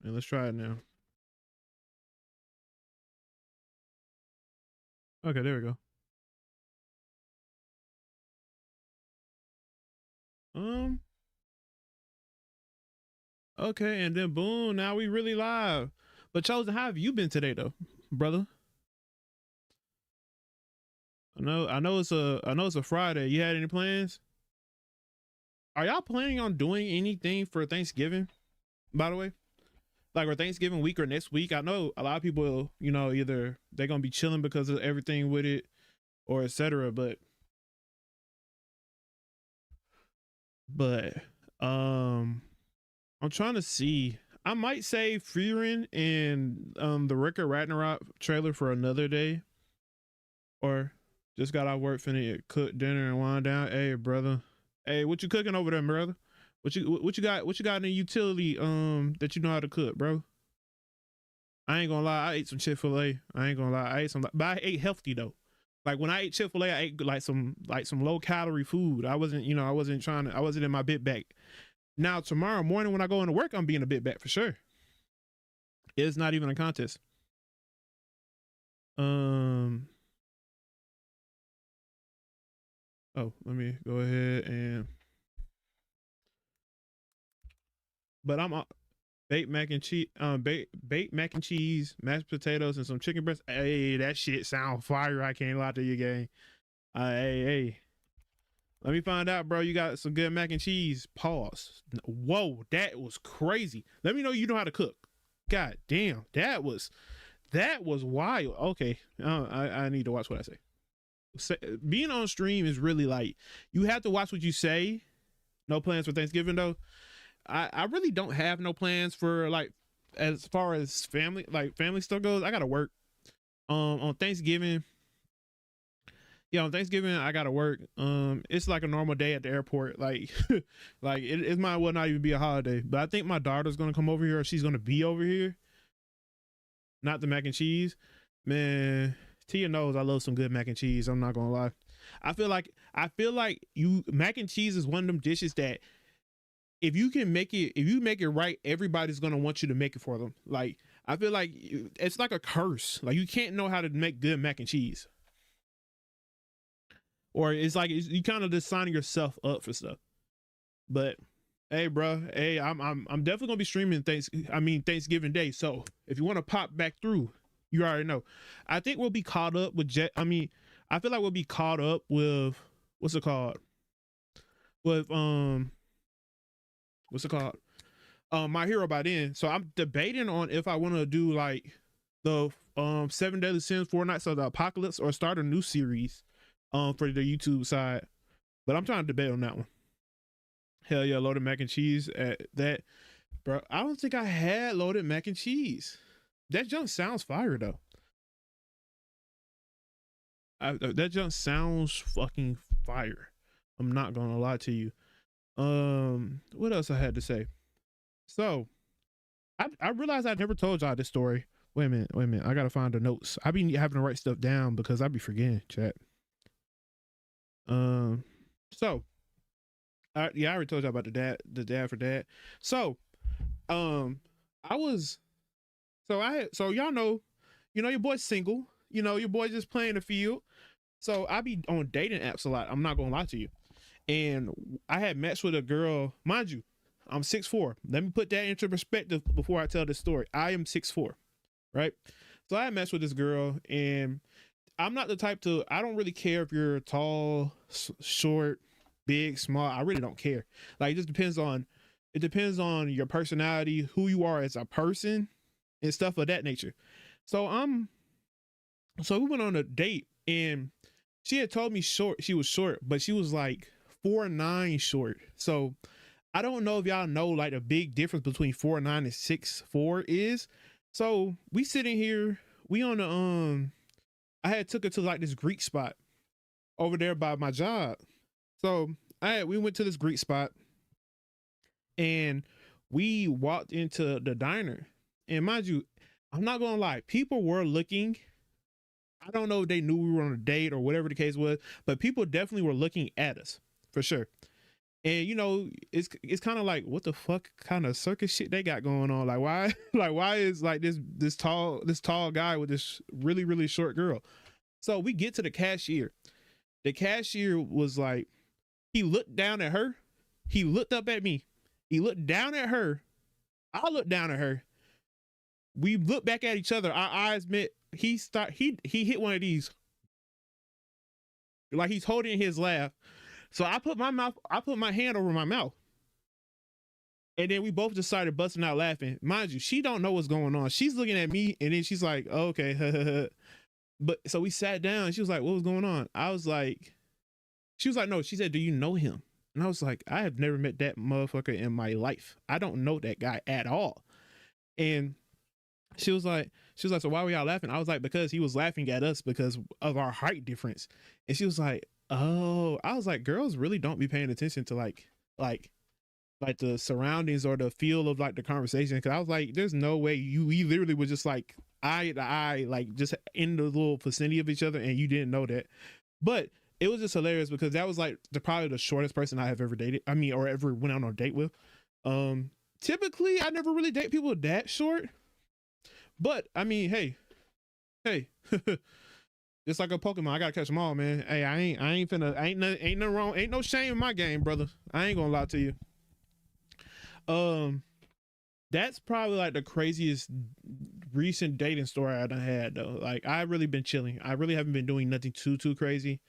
And let's try it now. Okay, there we go. Um, okay, and then boom, now we really live. But Chosen, how have you been today though, brother? I know it's a Friday. You had any plans? Are y'all planning on doing anything for Thanksgiving, by the way? Like or Thanksgiving week or next week? I know a lot of people, you know, either they're gonna be chilling because of everything with it or etc. But um I'm trying to see. I might save Fearing and the Ricker Ragnarok trailer for another day. Or just got out work finna cook dinner and wind down. Hey brother. Hey, what you cooking over there, brother? What you got in the utility that you know how to cook, bro? I ain't gonna lie, I ate some Chick-fil-A. I ain't gonna lie, I ate some, but I ate healthy though. Like when I ate Chick-fil-A, I ate like some low calorie food. I wasn't, you know, I wasn't in my bit back. Now tomorrow morning when I go into work, I'm being a bit back for sure. It's not even a contest. Um. Oh, let me go ahead and. But I'm baked mac and cheese, baked mac and cheese, mashed potatoes, and some chicken breast. Hey, that shit sound fire. I can't lie to you, gang. Hey. Let me find out, bro. You got some good mac and cheese. Pause. Whoa, that was crazy. Let me know you know how to cook. God damn, that was wild. Okay, I need to watch what I say. Being on stream is really like you have to watch what you say. No plans for Thanksgiving though. I really don't have no plans for like as far as family stuff goes. I gotta work. On Thanksgiving. Yeah, on Thanksgiving I gotta work. It's like a normal day at the airport. Like like it might well not even be a holiday. But I think my daughter's gonna come over here or she's gonna be over here. Not the mac and cheese. Man, Tia knows I love some good mac and cheese. I'm not gonna lie. I feel like you mac and cheese is one of them dishes that if you make it right, everybody's gonna want you to make it for them. Like I feel like it's like a curse. Like you can't know how to make good mac and cheese, or it's like you kind of just signing yourself up for stuff. But hey, bro, hey, I'm definitely gonna be streaming Thanksgiving Day. So if you want to pop back through, you already know. I think we'll be caught up with I feel like we'll be caught up with what's it called? With what's it called? My Hero by then. So I'm debating on if I want to do like the 7 Deadly Sins, 4 Nights of the Apocalypse, or start a new series for the YouTube side. But I'm trying to debate on that one. Hell yeah, loaded mac and cheese at that. Bro, I don't think I had loaded mac and cheese. That junk sounds fire though. That junk sounds fucking fire. I'm not gonna lie to you. What else I had to say? So I realized I never told y'all this story. Wait a minute. I gotta find the notes. I be having to write stuff down because I be forgetting, chat. So I already told y'all about the dad for dad. So, I was, so y'all know, your boy's single. Your boy just playing the field. So I be on dating apps a lot. I'm not gonna lie to you. And I had matched with a girl, mind you, I'm 6'4". Let me put that into perspective before I tell this story. I am 6'4", right? So I messed with this girl, and I'm not the type to. I don't really care if you're tall, short, big, small. I really don't care. Like it just depends on. It depends on your personality, who you are as a person, and stuff of that nature. So so we went on a date, and she had told me she was short, but she was like 4'9" short. So I don't know if y'all know like the big difference between 4'9" and 6'4" is. So we sitting here, we on the I had took her to like this Greek spot over there by my job. So we went to this Greek spot, and we walked into the diner. And mind you, I'm not gonna lie, people were looking. I don't know if they knew we were on a date or whatever the case was, but people definitely were looking at us for sure. And you know, it's kind of like, what the fuck kind of circus shit they got going on? Like why like why is like this tall guy with this really short girl? So we get to the cashier. The cashier was like, he looked down at her, he looked up at me, he looked down at her, I looked down at her. We looked back at each other, our eyes met. He hit one of these, like he's holding his laugh. So I put my hand over my mouth. And then we both just started busting out laughing. Mind you, she don't know what's going on. She's looking at me and then she's like, oh, okay. But so we sat down. She was like, what was going on? I was like, she was like, no, she said, do you know him? And I was like, I have never met that motherfucker in my life. I don't know that guy at all. And she was like, so why were y'all laughing? I was like, because he was laughing at us because of our height difference. And she was like, oh. I was like, girls really don't be paying attention to like the surroundings or the feel of like the conversation. Cause I was like, there's no way we literally was just like eye to eye, like just in the little vicinity of each other, and you didn't know that. But it was just hilarious because that was like probably the shortest person I have ever dated. I mean, or ever went out on a date with. Typically I never really date people that short. But I mean, hey. Just like a Pokemon, I gotta catch them all, man. Hey, ain't no wrong, ain't no shame in my game, brother. I ain't gonna lie to you. That's probably like the craziest recent dating story I done had though. Like I really been chilling. I really haven't been doing nothing too crazy.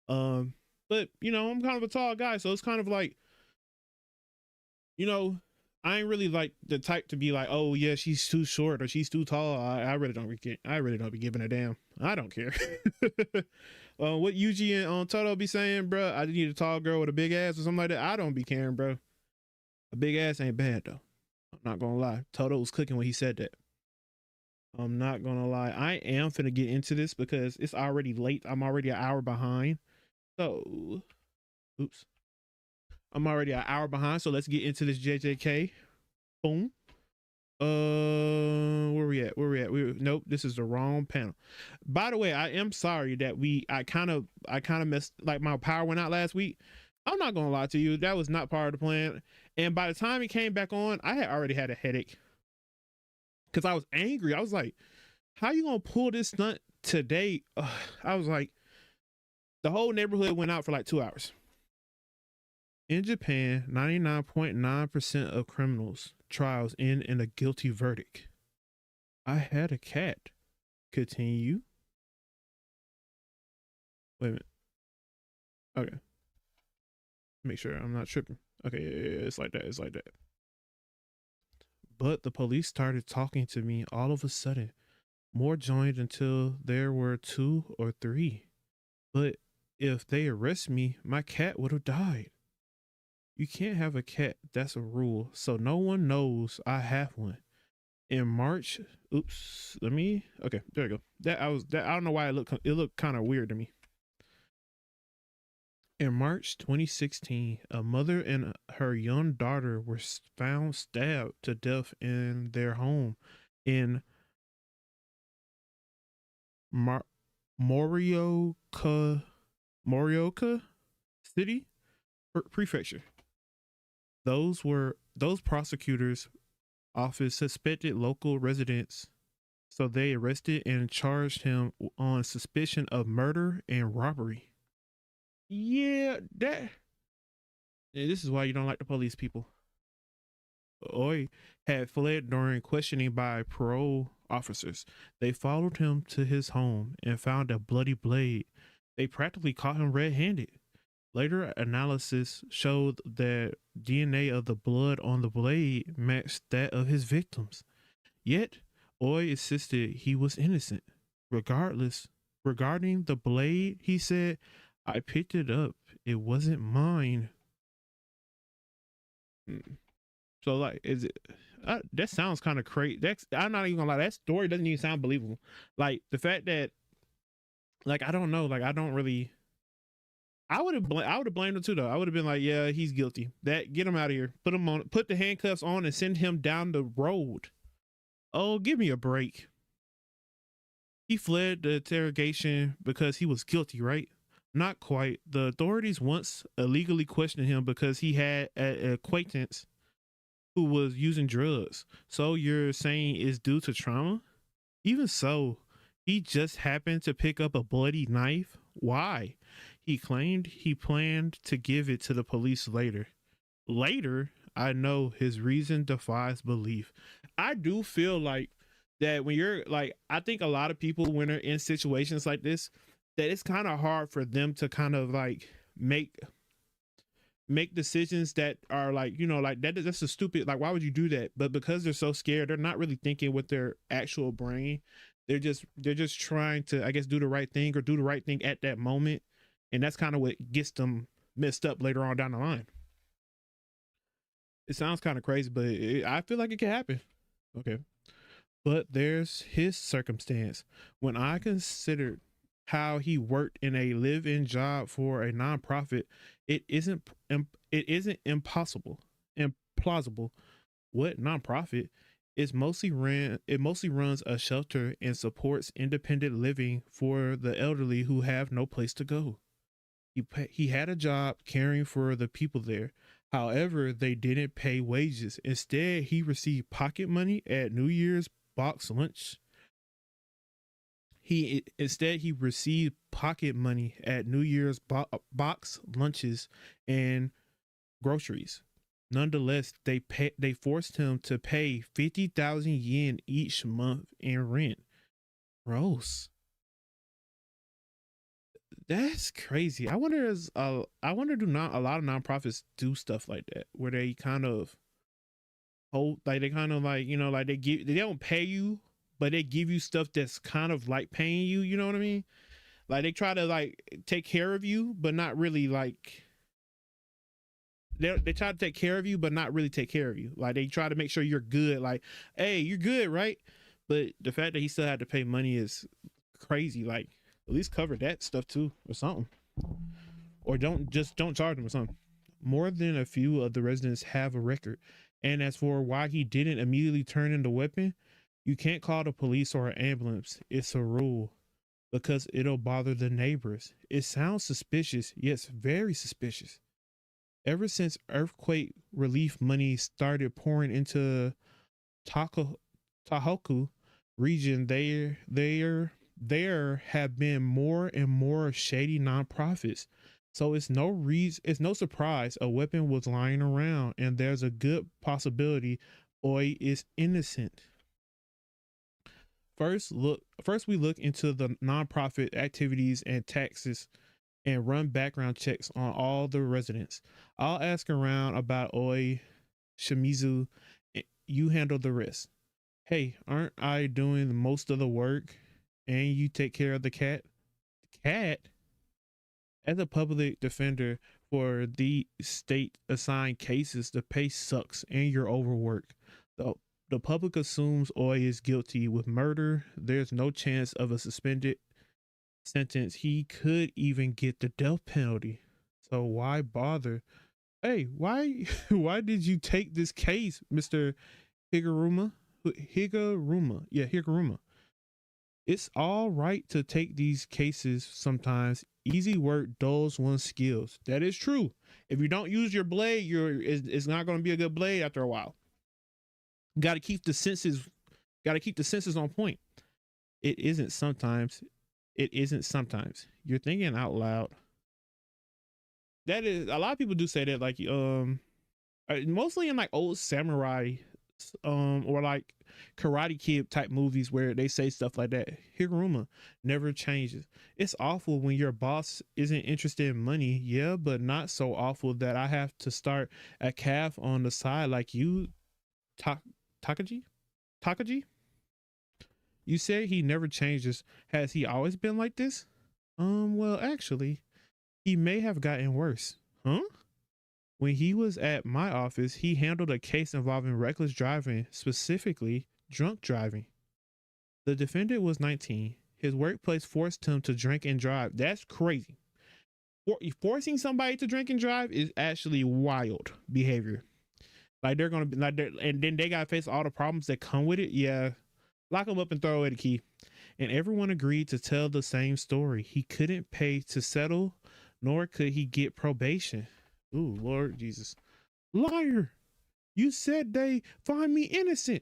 But you know, I'm kind of a tall guy, so it's kind of like, you know, I ain't really like the type to be like, oh yeah, she's too short or she's too tall. I really don't be giving a damn. I don't care. What Yuji and Toto be saying, bro, I need a tall girl with a big ass or something like that. I don't be caring, bro. A big ass ain't bad though. I'm not gonna lie. Toto was cooking when he said that. I'm not gonna lie. I am finna get into this because it's already late. I'm already an hour behind. So, oops. I'm already an hour behind. So let's get into this JJK. Boom. Where we at? Nope, this is the wrong panel. By the way, I am sorry that I kind of messed, like my power went out last week. I'm not gonna lie to you, that was not part of the plan. And by the time it came back on, I had already had a headache because I was angry. I was like, how you gonna pull this stunt today? I was like, the whole neighborhood went out for like 2 hours. In Japan, 99.9% of criminals trials end in a guilty verdict. I had a cat. Continue. Wait a minute. Okay. Make sure I'm not tripping. Okay, yeah, it's like that. But the police started talking to me all of a sudden. More joined until there were 2 or 3. But if they arrest me, my cat would have died. You can't have a cat, that's a rule, so no one knows I have one. In March, oops, okay, there you go. I don't know why it looked kind of weird to me. In March 2016, a mother and her young daughter were found stabbed to death in their home in Morioka City Prefecture. Those prosecutors' office suspected local residents, so they arrested and charged him on suspicion of murder and robbery. Yeah, this is why you don't like the police, people. Oi had fled during questioning by parole officers. They followed him to his home and found a bloody blade. They practically caught him red-handed. Later analysis showed that DNA of the blood on the blade matched that of his victims. Yet, Oi insisted he was innocent. Regarding the blade, he said, I picked it up. It wasn't mine. So, like, is it? That sounds kind of crazy. I'm not even gonna lie. That story doesn't even sound believable. Like the fact that, like, I don't know. Like, I don't really. I would have blamed him too, though. I would have been like, yeah, he's guilty. Get him out of here. Put the handcuffs on and send him down the road. Oh, give me a break. He fled the interrogation because he was guilty, right? Not quite. The authorities once illegally questioned him because he had an acquaintance who was using drugs. So you're saying it's due to trauma? Even so, he just happened to pick up a bloody knife. Why? He claimed he planned to give it to the police later. Later, I know his reason defies belief. I do feel like that when you're like, I think a lot of people, when they're in situations like this, that it's kind of hard for them to kind of like make decisions that are like, you know, like that's a stupid, like, why would you do that? But because they're so scared, they're not really thinking with their actual brain. They're just trying to, I guess, do the right thing or do the right thing at that moment. And that's kind of what gets them messed up later on down the line. It sounds kind of crazy, but I feel like it can happen. Okay. But there's his circumstance. When I considered how he worked in a live-in job for a nonprofit, it isn't impossible, implausible. What nonprofit? It mostly runs a shelter and supports independent living for the elderly who have no place to go. He had a job caring for the people there. However, they didn't pay wages. Instead, he received pocket money at New Year's box lunch. He received pocket money at New Year's box lunches and groceries. Nonetheless, they forced him to pay 50,000 yen each month in rent. Gross. That's crazy. I wonder, do not a lot of nonprofits do stuff like that where they kind of hold, like, they kind of like, you know, like they don't pay you, but they give you stuff that's kind of like paying you, you know what I mean? Like they try to like take care of you, but not really like, they try to take care of you, but not really take care of you. Like they try to make sure you're good. Like, hey, you're good, right? But the fact that he still had to pay money is crazy. Like, at least cover that stuff too, or something, or don't charge him or something. More than a few of the residents have a record. And as for why he didn't immediately turn in the weapon, you can't call the police or an ambulance. It's a rule because it'll bother the neighbors. It sounds suspicious. Yes, very suspicious. Ever since earthquake relief money started pouring into Taka, Tahoku region, there have been more and more shady nonprofits. So it's no surprise a weapon was lying around, and there's a good possibility Oi is innocent. First we look into the nonprofit activities and taxes and run background checks on all the residents. I'll ask around about Oi, Shimizu, you handle the rest. Hey, aren't I doing most of the work and you take care of the cat? The cat? As a public defender for the state assigned cases, the pay sucks and you're overworked. The, the public assumes Oi is guilty with murder. There's no chance of a suspended sentence. He could even get the death penalty. So why bother? Hey, why why did you take this case, Mr. Higuruma? Higuruma. Yeah, Higuruma. It's all right to take these cases sometimes. Easy work dulls one's skills. That is true. If you don't use your blade, it's not going to be a good blade after a while. Got to keep the senses. Got to keep the senses on point. It isn't sometimes. It isn't sometimes. You're thinking out loud. That is, a lot of people do say that, like, mostly in like old samurai or like Karate Kid type movies where they say stuff like that. Higuruma never changes. It's awful when your boss isn't interested in money, yeah, but not so awful that I have to start a calf on the side like you. Takagi. You say he never changes. Has he always been like this? Well, actually, he may have gotten worse. Huh? When he was at my office, he handled a case involving reckless driving, specifically drunk driving. The defendant was 19. His workplace forced him to drink and drive. That's crazy. Forcing somebody to drink and drive is actually wild behavior. Like they're gonna be like, and then they gotta face all the problems that come with it. Yeah, lock him up and throw away the key. And everyone agreed to tell the same story. He couldn't pay to settle nor could he get probation. Ooh, Lord Jesus. Liar! You said they find me innocent.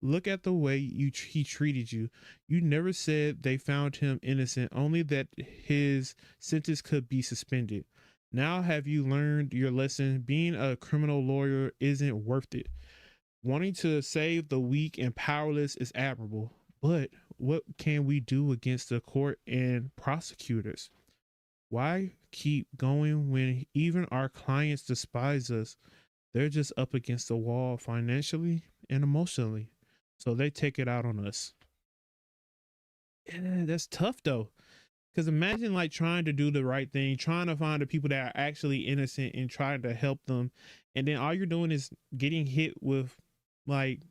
Look at the way he treated you. You never said they found him innocent, only that his sentence could be suspended. Now have you learned your lesson? Being a criminal lawyer isn't worth it. Wanting to save the weak and powerless is admirable, but what can we do against the court and prosecutors? Why keep going when even our clients despise us? They're just up against the wall financially and emotionally. So they take it out on us. Yeah, that's tough though. Because imagine like trying to do the right thing, trying to find the people that are actually innocent and trying to help them. And then all you're doing is getting hit with like,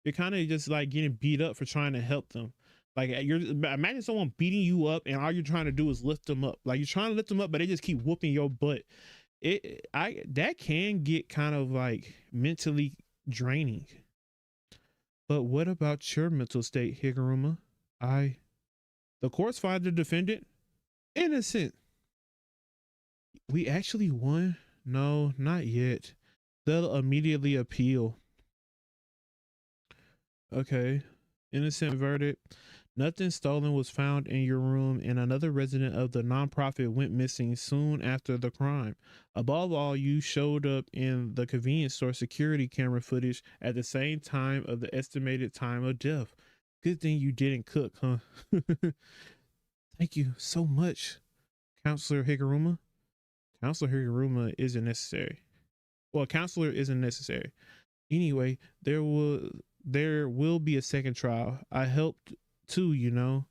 you're kind of just like getting beat up for trying to help them. Like you're imagine someone beating you up and all you're trying to do is lift them up. Like you're trying to lift them up, but they just keep whooping your butt. That can get kind of like mentally draining. But what about your mental state, Higuruma? The courts find the defendant innocent. We actually won? No, not yet. They'll immediately appeal. Okay. Innocent verdict. Nothing stolen was found in your room, and another resident of the nonprofit went missing soon after the crime. Above all, you showed up in the convenience store security camera footage at the same time of the estimated time of death. Good thing you didn't cook, huh? Thank you so much, Counselor Higuruma. Counselor Higuruma isn't necessary. Well, counselor isn't necessary. Anyway, there will be a second trial. I helped too, you know.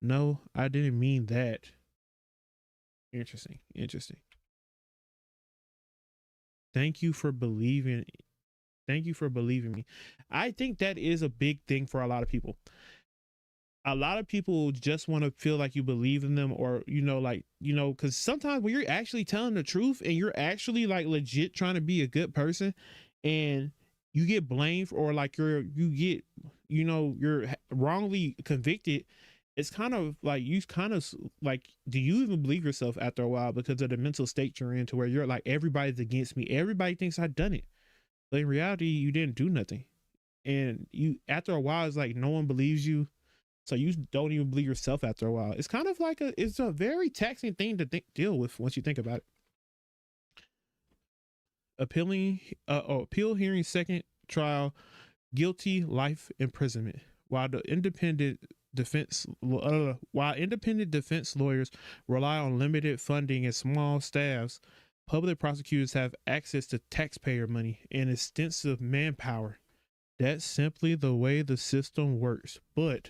No, I didn't mean that. Interesting. Thank you for believing. Thank you for believing me. I think that is a big thing for a lot of people. A lot of people just want to feel like you believe in them, or because sometimes when you're actually telling the truth and you're actually like legit trying to be a good person, and you get blamed or like you're wrongly convicted, it's kind of like do you even believe yourself after a while because of the mental state you're in, to where you're like, everybody's against me, everybody thinks I've done it, but in reality you didn't do nothing. And you, after a while, it's like no one believes you, so you don't even believe yourself after a while. It's kind of like it's a very taxing thing to deal with once you think about it. Appeal hearing second trial, guilty, life imprisonment. While independent defense lawyers rely on limited funding and small staffs, public prosecutors have access to taxpayer money and extensive manpower. That's simply the way the system works. But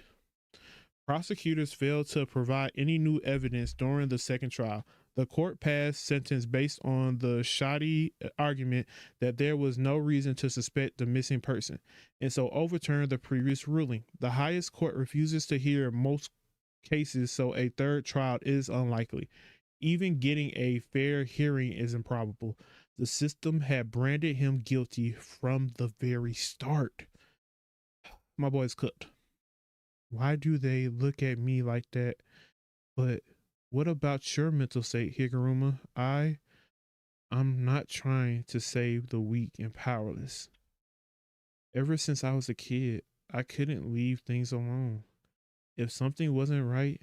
prosecutors failed to provide any new evidence during the second trial. The court passed sentence based on the shoddy argument that there was no reason to suspect the missing person, and so overturned the previous ruling. The highest court refuses to hear most cases, so a third trial is unlikely. Even getting a fair hearing is improbable. The system had branded him guilty from the very start. My boy's cooked. Why do they look at me like that? But what about your mental state, Higuruma? I'm not trying to save the weak and powerless. Ever since I was a kid, I couldn't leave things alone. If something wasn't right,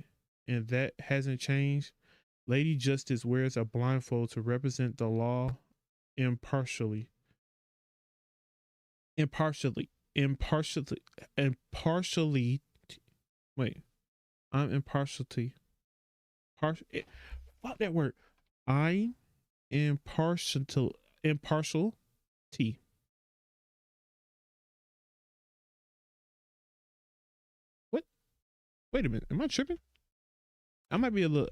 and that hasn't changed, Lady Justice wears a blindfold to represent the law impartially. Impartially. Impartially. Impartially. Wait. I'm impartiality. Fuck that word. I'm impartiality. What? Wait a minute. Am I tripping? I might be an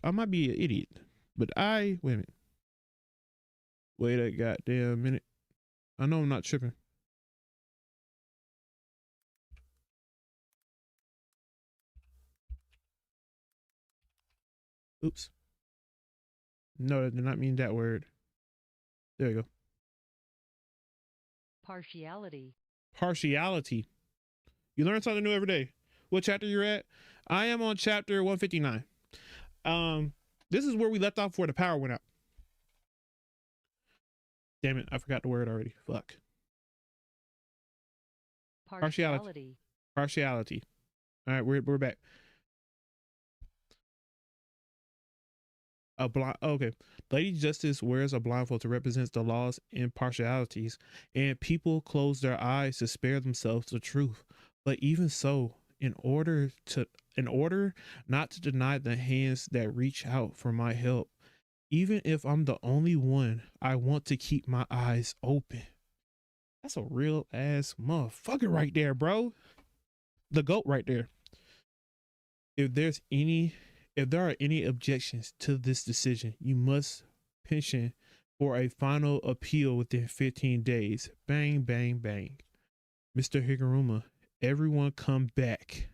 idiot. But wait a minute. Wait a goddamn minute. I know I'm not tripping. Oops. No, that did not mean that word. There you go. Partiality. Partiality. You learn something new every day. What chapter you're at? I am on chapter 159. This is where we left off before the power went out. Damn it, I forgot the word already. Fuck. Partiality. Partiality. All right, we're back. A blind. Okay, Lady Justice wears a blindfold to represent the law's impartialities, and people close their eyes to spare themselves the truth. But even so, in order not to deny the hands that reach out for my help, even if I'm the only one, I want to keep my eyes open. That's a real ass motherfucker right there, bro. The GOAT right there. If there are any objections to this decision, you must petition for a final appeal within 15 days. Bang, bang, bang. Mr. Higuruma, everyone come back.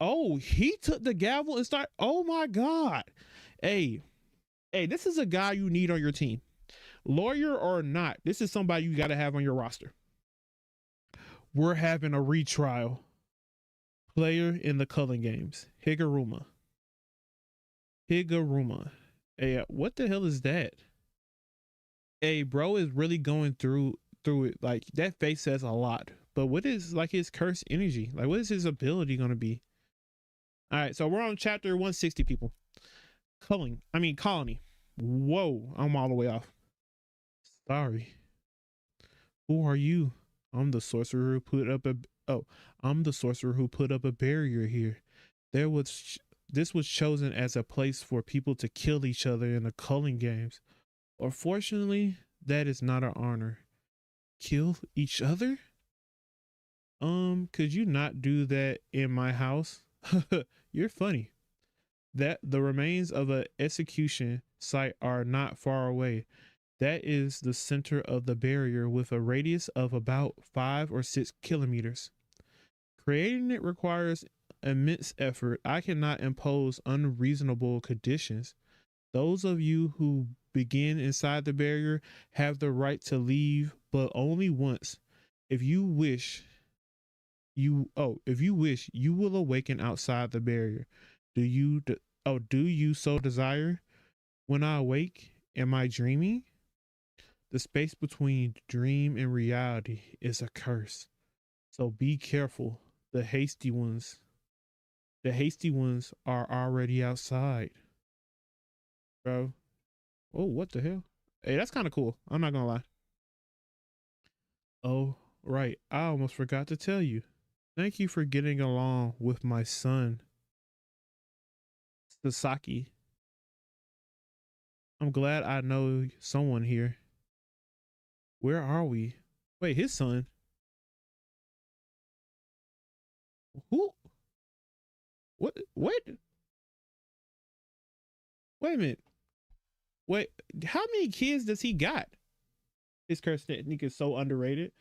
Oh, he took the gavel and started. Oh my God. Hey, this is a guy you need on your team. Lawyer or not, this is somebody you got to have on your roster. We're having a retrial. Player in the culling games, Higuruma. Hey, what the hell is that? Hey, bro is really going through it. Like, that face says a lot. But what is like his cursed energy? Like, what is his ability gonna be? All right, so we're on chapter 160, people. Colony. Whoa, I'm all the way off. Sorry. Who are you? I'm the sorcerer who put up a barrier here. This was chosen as a place for people to kill each other in the culling games. Unfortunately, that is not our honor. Kill each other? Could you not do that in my house? You're funny. That the remains of an execution site are not far away. That is the center of the barrier with a radius of about 5 or 6 kilometers. Creating it requires immense effort. I cannot impose unreasonable conditions. Those of you who begin inside the barrier have the right to leave, but only once. If you wish, you will awaken outside the barrier. Do you so desire? When I awake, am I dreaming? The space between dream and reality is a curse. So be careful. The hasty ones are already outside. Bro. Oh, what the hell? Hey, that's kind of cool. I'm not gonna lie. Oh, right. I almost forgot to tell you. Thank you for getting along with my son, Sasaki. I'm glad I know someone here. Where are we? Wait, his son? Who? What? Wait a minute. Wait, how many kids does he got? His curse technique is so underrated.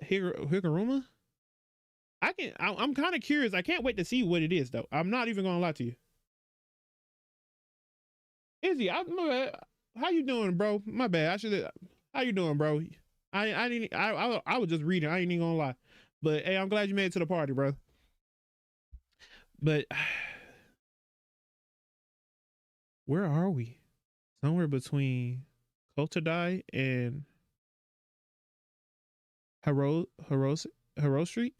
Higuruma? I'm kind of curious. I can't wait to see what it is, though. I'm not even gonna lie to you. Izzy, how you doing, bro? My bad. How you doing, bro? I was just reading. I ain't even gonna lie. But hey, I'm glad you made it to the party, bro. But where are we? Somewhere between Kotodai and Haro Street?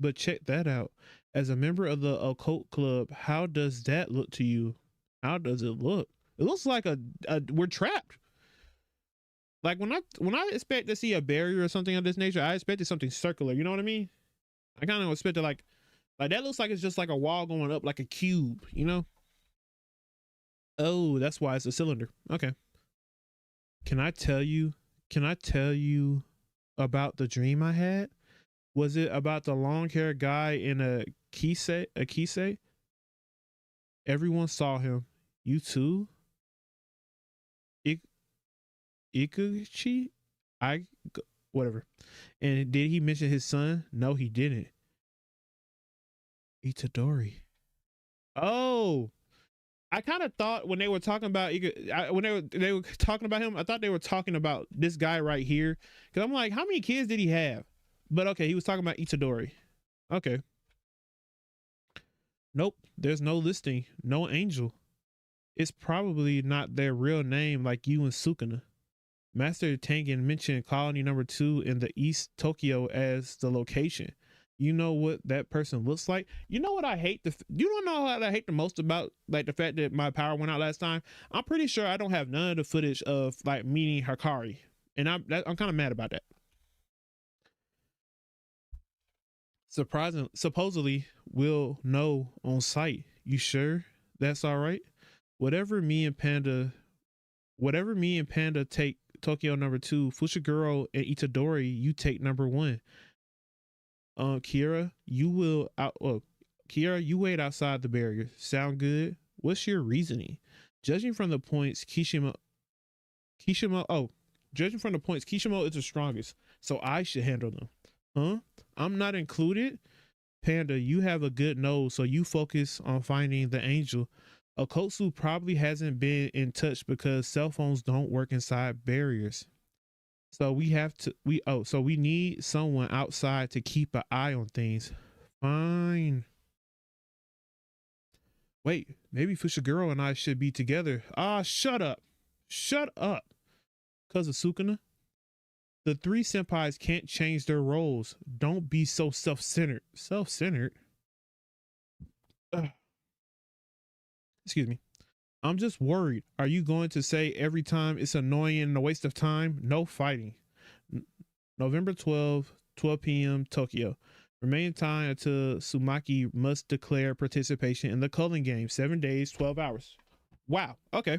But check that out. As a member of the occult club, how does that look to you? How does it look? It looks like we're trapped. Like when I expect to see a barrier or something of this nature, I expected something circular. You know what I mean? I kind of expected like that looks like it's just like a wall going up, like a cube. You know? Oh, that's why it's a cylinder. Okay. Can I tell you about the dream I had? Was it about the long-haired guy in a kise? Everyone saw him. You too? Ikuchi? Whatever. And did he mention his son? No, he didn't. Itadori. Oh, I kind of thought when they were talking about when they were talking about him, I thought they were talking about this guy right here. Cause I'm like, how many kids did he have? But okay, he was talking about Itadori. Okay. Nope, there's no listing, no angel. It's probably not their real name like you and Sukuna. Master Tengen mentioned colony number 2 in the East Tokyo as the location. You know what that person looks like? You know what I hate? You don't know what I hate the most about like the fact that my power went out last time? I'm pretty sure I don't have none of the footage of like meeting Hakari. And I'm kind of mad about that. Supposedly we'll know on site. You sure that's all right? Whatever me and Panda take Tokyo number 2, Fushiguro and Itadori, you take number 1. Kira, you will out. Well, Kira, you wait outside the barrier. Sound good? What's your reasoning? Judging from the points, Kishimo. Oh, judging from the points, Kishimo is the strongest, so I should handle them. Huh? I'm not included. Panda, you have a good nose, so you focus on finding the angel. Okotsu probably hasn't been in touch because cell phones don't work inside barriers. So we need someone outside to keep an eye on things. Fine. Wait, maybe Fushiguro and I should be together. Ah, shut up. Shut up. Cause of Sukuna. The 3 senpais can't change their roles. Don't be so self-centered. Self-centered? Excuse me. I'm just worried. Are you going to say every time it's annoying and a waste of time? No fighting. November 12 p.m. Tokyo. Remaining time until Sumaki must declare participation in the culling game. 7 days, 12 hours. Wow. Okay.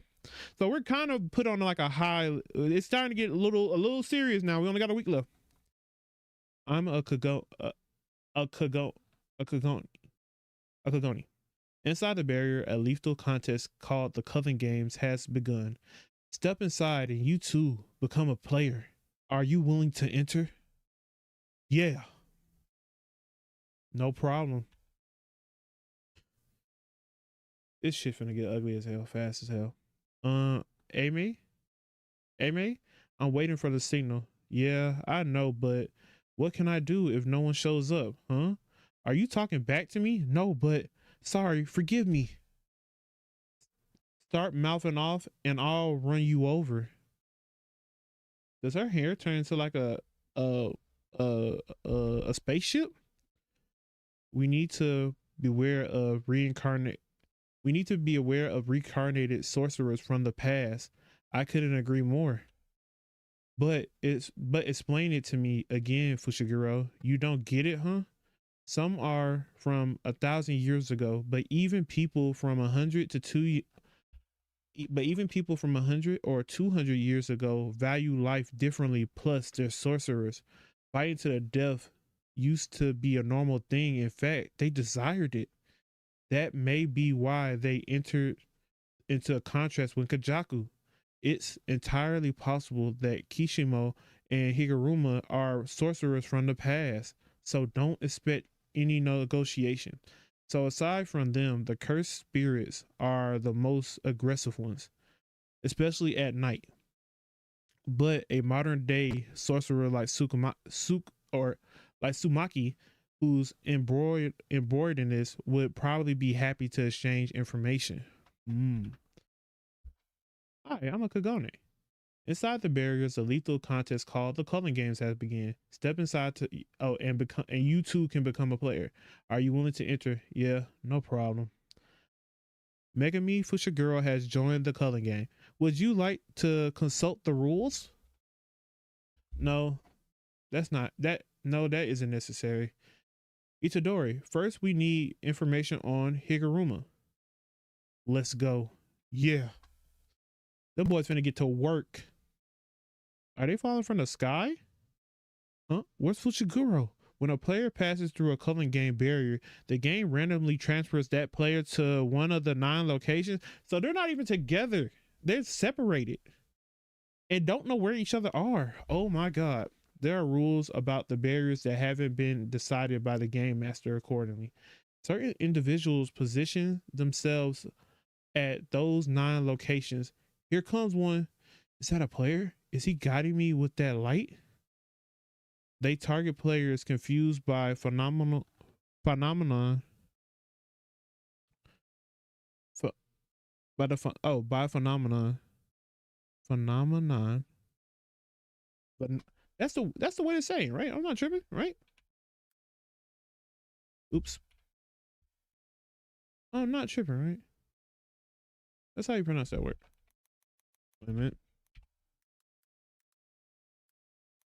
So we're kind of put on like a high. It's starting to get a little serious now. We only got a week left. I'm a Kagoni. Inside the barrier, a lethal contest called the Culling Games has begun. Step inside and you too become a player. Are you willing to enter? Yeah. No problem. This shit finna get ugly as hell, fast as hell. Amy? Amy? I'm waiting for the signal. Yeah, I know, but what can I do if no one shows up, huh? Are you talking back to me? No, but sorry, forgive me. Start mouthing off and I'll run you over. Does her hair turn into like a a spaceship? We need to beware of reincarnate. We need to be aware of reincarnated sorcerers from the past. I couldn't agree more. But explain it to me again, Fushiguro. You don't get it, huh? Some are from 1,000 years ago, but even people from 100 or 200 years ago value life differently. Plus, they're sorcerers. Fighting to the death used to be a normal thing. In fact, they desired it. That may be why they entered into a contrast with Kajaku. It's entirely possible that Kishimo and Higuruma are sorcerers from the past, so don't expect any negotiation. So aside from them, the cursed spirits are the most aggressive ones, especially at night. But a modern day sorcerer like Sumaki, who's embroidered in this, would probably be happy to exchange information. Hi, I'm a Kagone. Inside the barriers, a lethal contest called the Culling Games has begun. Step inside to and you too can become a player. Are you willing to enter? Yeah, no problem. Megami Fushiguro has joined the Culling Game. Would you like to consult the rules? No, that's not that. No, that isn't necessary. Itadori, first we need information on Higuruma. Let's go. Yeah, them boys finna get to work. Are they falling from the sky? Huh? Where's Fushiguro? When a player passes through a culling game barrier, the game randomly transfers that player to one of the 9 locations. So they're not even together. They're separated and don't know where each other are. Oh my God. There are rules about the barriers that haven't been decided by the game master accordingly. Certain individuals position themselves at those 9 locations. Here comes one. Is that a player? Is he guiding me with that light? They target players confused by phenomenon ph- By the by phenomenon. Phenomenon. But that's the way to say it, right? I'm not tripping, right? Oops. I'm not tripping, right? That's how you pronounce that word. Wait a minute.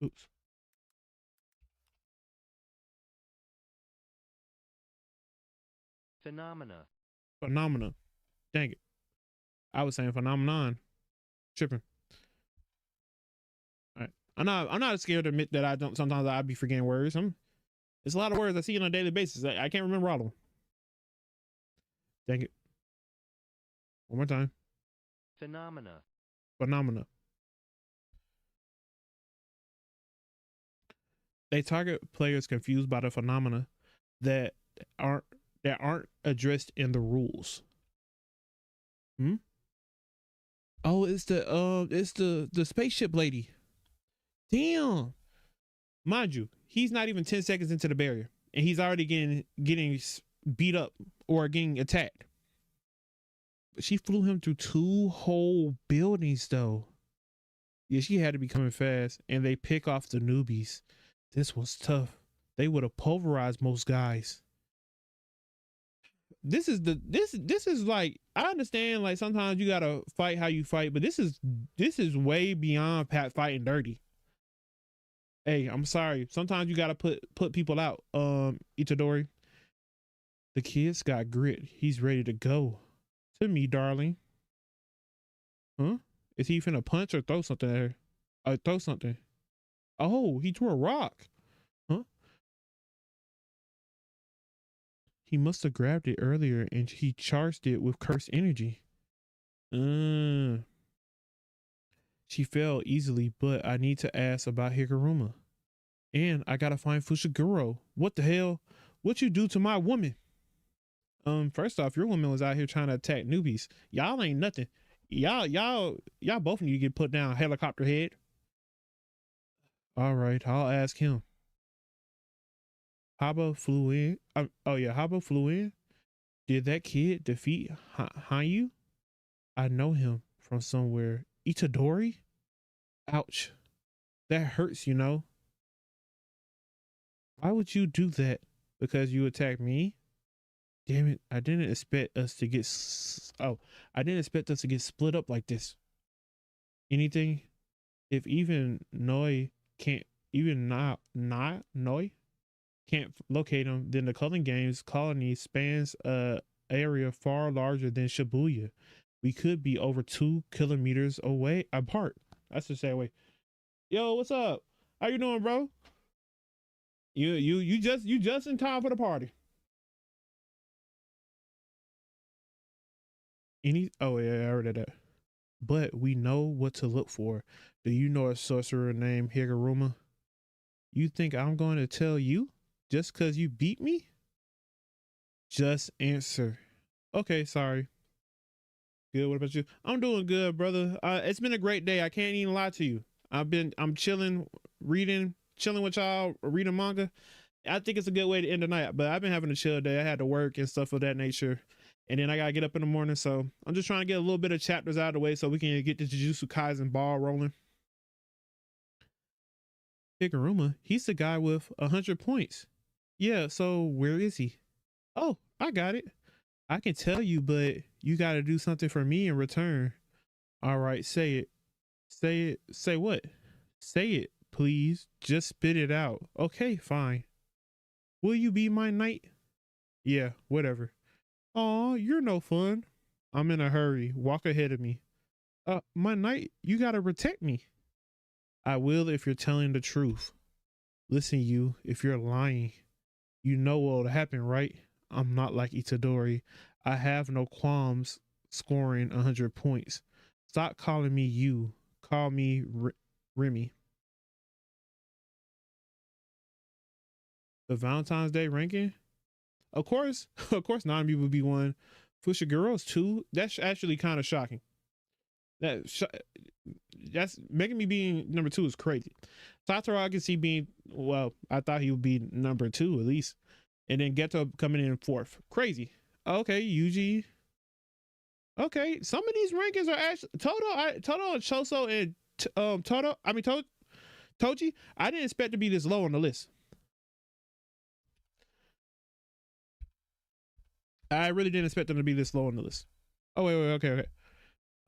Oops. Phenomena. Phenomena. Dang it. I was saying phenomenon. Tripping. All right. I'm not scared to admit that I don't sometimes I'd be forgetting words. It's a lot of words I see on a daily basis. I can't remember all of them. Dang it. One more time. Phenomena. Phenomena. They target players confused by the phenomena that aren't addressed in the rules. Hmm? Oh, it's the spaceship lady. Damn. Mind you, he's not even 10 seconds into the barrier and he's already getting beat up or getting attacked. But she flew him through 2 whole buildings though. Yeah, she had to be coming fast and they pick off the newbies. This was tough. They would have pulverized most guys. This is like, I understand like sometimes you gotta fight how you fight, but this is way beyond fighting dirty. Hey, I'm sorry. Sometimes you gotta put people out. Itadori. The kid's got grit. He's ready to go. To me, darling. Huh? Is he finna punch or throw something at her? Throw something. Oh, he threw a rock. Huh? He must have grabbed it earlier and he charged it with cursed energy. She fell easily, but I need to ask about Higuruma. And I gotta find Fushiguro. What the hell? What you do to my woman? First off, your woman was out here trying to attack newbies. Y'all ain't nothing. Y'all both need to get put down, helicopter head. All right, I'll ask him. Haba flew in. Oh yeah, Haba flew in. Did that kid defeat Hanyu? I know him from somewhere. Itadori? Ouch. That hurts, you know. Why would you do that? Because you attacked me? Damn it, I didn't expect us to get I didn't expect us to get split up like this. Anything? If even Noi can't even not Noi can't locate him, then the Culling Games colony spans a area far larger than Shibuya. We could be over 2 kilometers away apart. That's the same way. Yo, what's up? How you doing, bro? You just in time for the party. Oh yeah, I heard of that. But we know what to look for. Do you know a sorcerer named Higuruma? You think I'm going to tell you just because you beat me? Just answer. Okay, sorry. Good. What about you? I'm doing good, brother. It's been a great day. I can't even lie to you. I'm chilling, chilling with y'all, reading manga. I think it's a good way to end the night, but I've been having a chill day. I had to work and stuff of that nature. And then I gotta get up in the morning. So I'm just trying to get a little bit of chapters out of the way so we can get the Jujutsu Kaisen ball rolling. Higuruma, he's the guy with 100 points. Yeah, so where is he? Oh, I got it. I can tell you, but you gotta do something for me in return. All right, say it. Say it. Say what? Say it, please. Just spit it out. Okay, fine. Will you be my knight? Yeah, whatever. Aw, you're no fun. I'm in a hurry. Walk ahead of me. My knight, you gotta protect me. I will if you're telling the truth. Listen, you, if you're lying, you know what'll happen, right? I'm not like Itadori. I have no qualms scoring 100 points. Stop calling me you. Call me Remy. The Valentine's Day ranking? Of course, of course, Nami would be one. Fushiguro's two. That's actually kind of shocking. That that's making me being number two is crazy. Satoru I can see being, well, I thought he would be number two at least, and then Geto coming in fourth. Crazy. Okay, Yuji. Okay, some of these rankings are actually Toto and Choso and Toto. I mean Toji. I didn't expect to be this low on the list. I really didn't expect them to be this low on the list. Oh wait,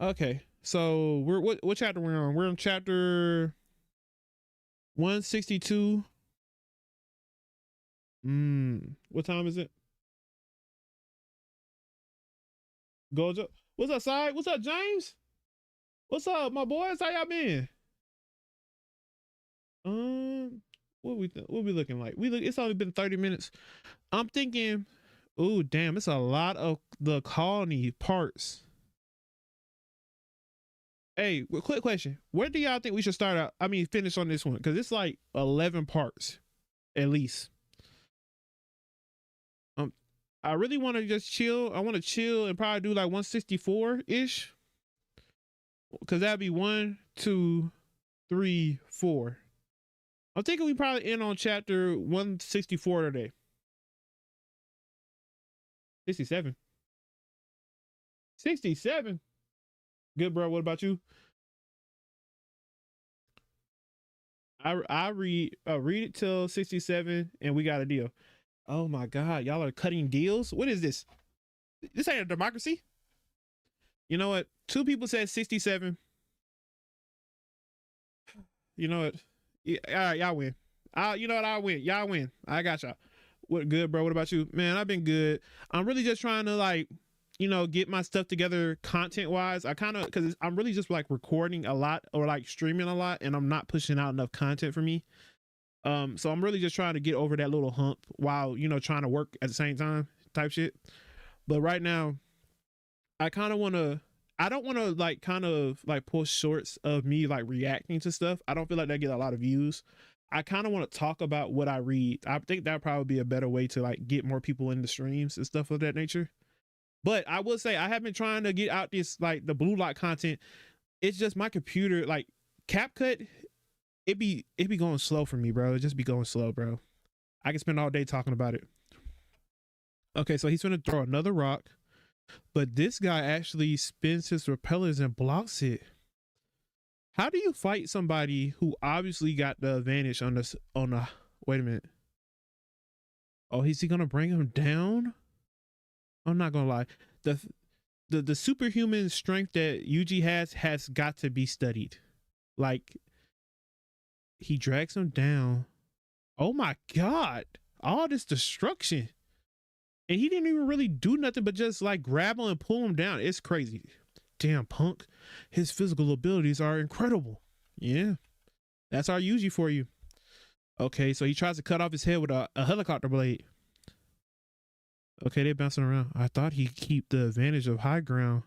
okay. So we're what chapter we're on? We're on chapter 162. What time is it? Gojo. What's up, Side? What's up, James? What's up, my boys? How y'all been? What we looking like? It's only been 30 minutes. I'm thinking, oh damn, it's a lot of the colony parts. Hey, quick question. Where do y'all think we should start out? I mean, finish on this one, because it's like 11 parts, at least. I really want to just chill. I want to chill and probably do like 164-ish. Because that'd be 1, 2, 3, 4. I'm thinking we probably end on chapter 164 today. 67. 67? Good, bro. What about you? I read it till 67 and we got a deal. Oh my God, y'all are cutting deals? What is this? This ain't a democracy. You know what? 2 people said 67. You know what? Yeah, all right, y'all win. You know what? I win. Y'all win. I got y'all. What good, bro? What about you? Man, I've been good. I'm really just trying to like, get my stuff together content wise. Cause I'm really just like recording a lot or like streaming a lot and I'm not pushing out enough content for me. So I'm really just trying to get over that little hump while, trying to work at the same time type shit. But right now, I don't want to like kind of like post shorts of me like reacting to stuff. I don't feel like that get a lot of views. I kind of want to talk about what I read. I think that'd probably be a better way to like get more people in the streams and stuff of that nature. But I will say I have been trying to get out this like the blue lock content. It's just my computer, like CapCut, it be going slow for me, bro. It just be going slow, bro. I can spend all day talking about it. Okay, so he's gonna throw another rock, but this guy actually spins his repellers and blocks it. How do you fight somebody who obviously got the advantage on this? Wait a minute. Oh, is he gonna bring him down? I'm not gonna lie. The superhuman strength that Yuji has got to be studied. Like, he drags him down. Oh my God. All this destruction. And he didn't even really do nothing but just like grab him and pull him down. It's crazy. Damn, punk. His physical abilities are incredible. Yeah. That's our Yuji for you. Okay, so he tries to cut off his head with a helicopter blade. Okay, they're bouncing around. I thought he'd keep the advantage of high ground.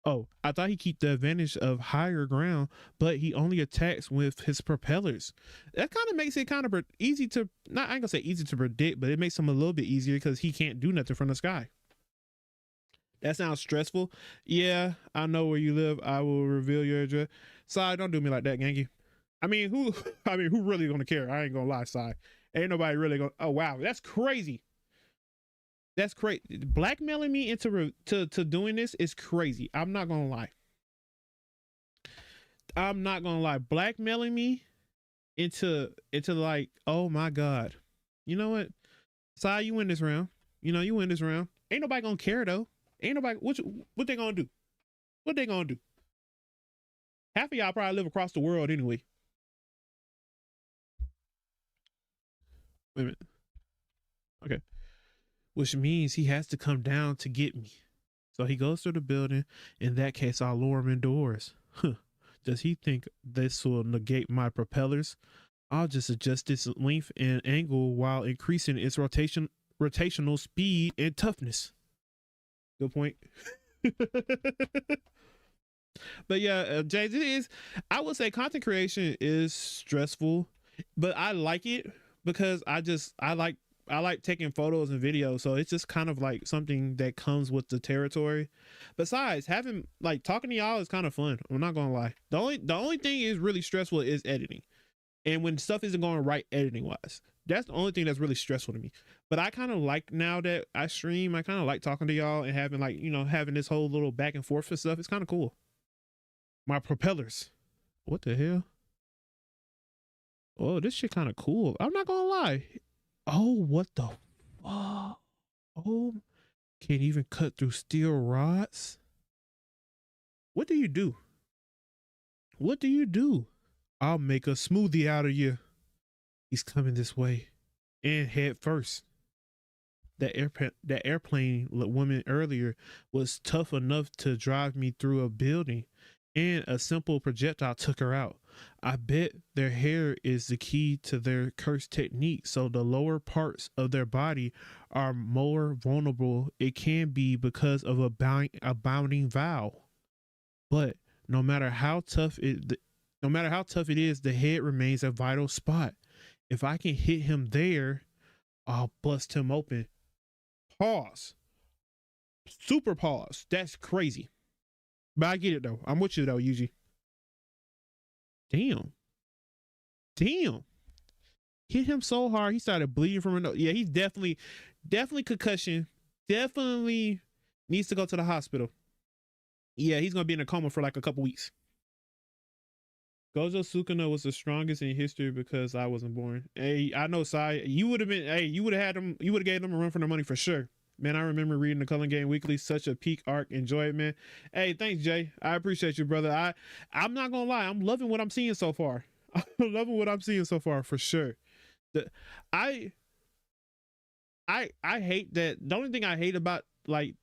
Oh, I thought he'd keep the advantage of higher ground, but he only attacks with his propellers. That kind of makes it kind of easy to, I ain't gonna say easy to predict, but it makes him a little bit easier because he can't do nothing from the sky. That sounds stressful. Yeah, I know where you live. I will reveal your address. Sai, don't do me like that, Gangy. I mean, who really gonna care? I ain't gonna lie, Sai. Ain't nobody really gonna, oh wow, that's crazy. That's crazy. Blackmailing me into doing this is crazy. I'm not gonna lie. Blackmailing me into like, oh my God. You know what? Sai, you win this round. You win this round. Ain't nobody gonna care though. Ain't nobody. What they gonna do? What they gonna do? Half of y'all probably live across the world anyway. Wait a minute. Okay. Which means he has to come down to get me. So he goes through the building. In that case, I'll lure him indoors. Huh. Does he think this will negate my propellers? I'll just adjust its length and angle while increasing its rotational speed and toughness. Good point. But yeah, James, I would say content creation is stressful, but I like it because I like taking photos and videos, so it's just kind of like something that comes with the territory. Besides, talking to y'all is kind of fun. I'm not gonna lie. The only thing is really stressful is editing, and when stuff isn't going right editing wise. That's the only thing that's really stressful to me. But I kind of like now that I stream, I kind of like talking to y'all and having like, having this whole little back and forth and stuff. It's kind of cool. My propellers. What the hell? Oh, this shit kind of cool. I'm not gonna lie. Oh, what the fuck? Oh, can't even cut through steel rods. What do you do? What do you do? I'll make a smoothie out of you. He's coming this way. And head first. That airplane woman earlier was tough enough to drive me through a building, and a simple projectile took her out. I bet their hair is the key to their curse technique, so the lower parts of their body are more vulnerable. It can be because of a bounding vow. But no matter how tough it is, the head remains a vital spot. If I can hit him there, I'll bust him open. Pause. Super pause. That's crazy. But I get it though. I'm with you though, Yuji. Damn. Hit him so hard he started bleeding from a nose. Yeah, he's definitely concussion. Definitely needs to go to the hospital. Yeah, he's gonna be in a coma for like a couple weeks. Gojo Sukuna was the strongest in history because I wasn't born. Hey, I know, Sai. You would have been. Hey, you would have had them. You would have gave them a run for their money for sure. Man, I remember reading the Cullen Game Weekly. Such a peak arc. Enjoy it, man. Hey, thanks, Jay. I appreciate you, brother. I'm not gonna lie. I'm loving what I'm seeing so far. I'm loving what I'm seeing so far for sure. I hate that. The only thing I hate about like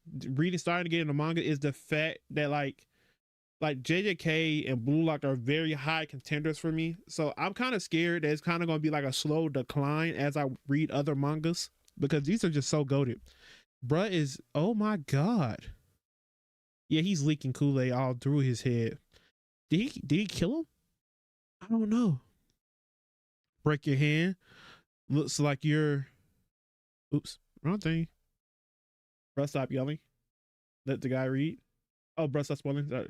starting to get into manga is the fact that like JJK and Blue Lock are very high contenders for me. So I'm kind of scared that it's kind of going to be like a slow decline as I read other mangas because these are just so goated. Bruh is, oh my God. Yeah, he's leaking Kool-Aid all through his head. Did he kill him? I don't know. Break your hand. Looks like you're, oops, wrong thing. Bruh, stop yelling. Let the guy read. Oh, bruh, stop spoiling. Sorry.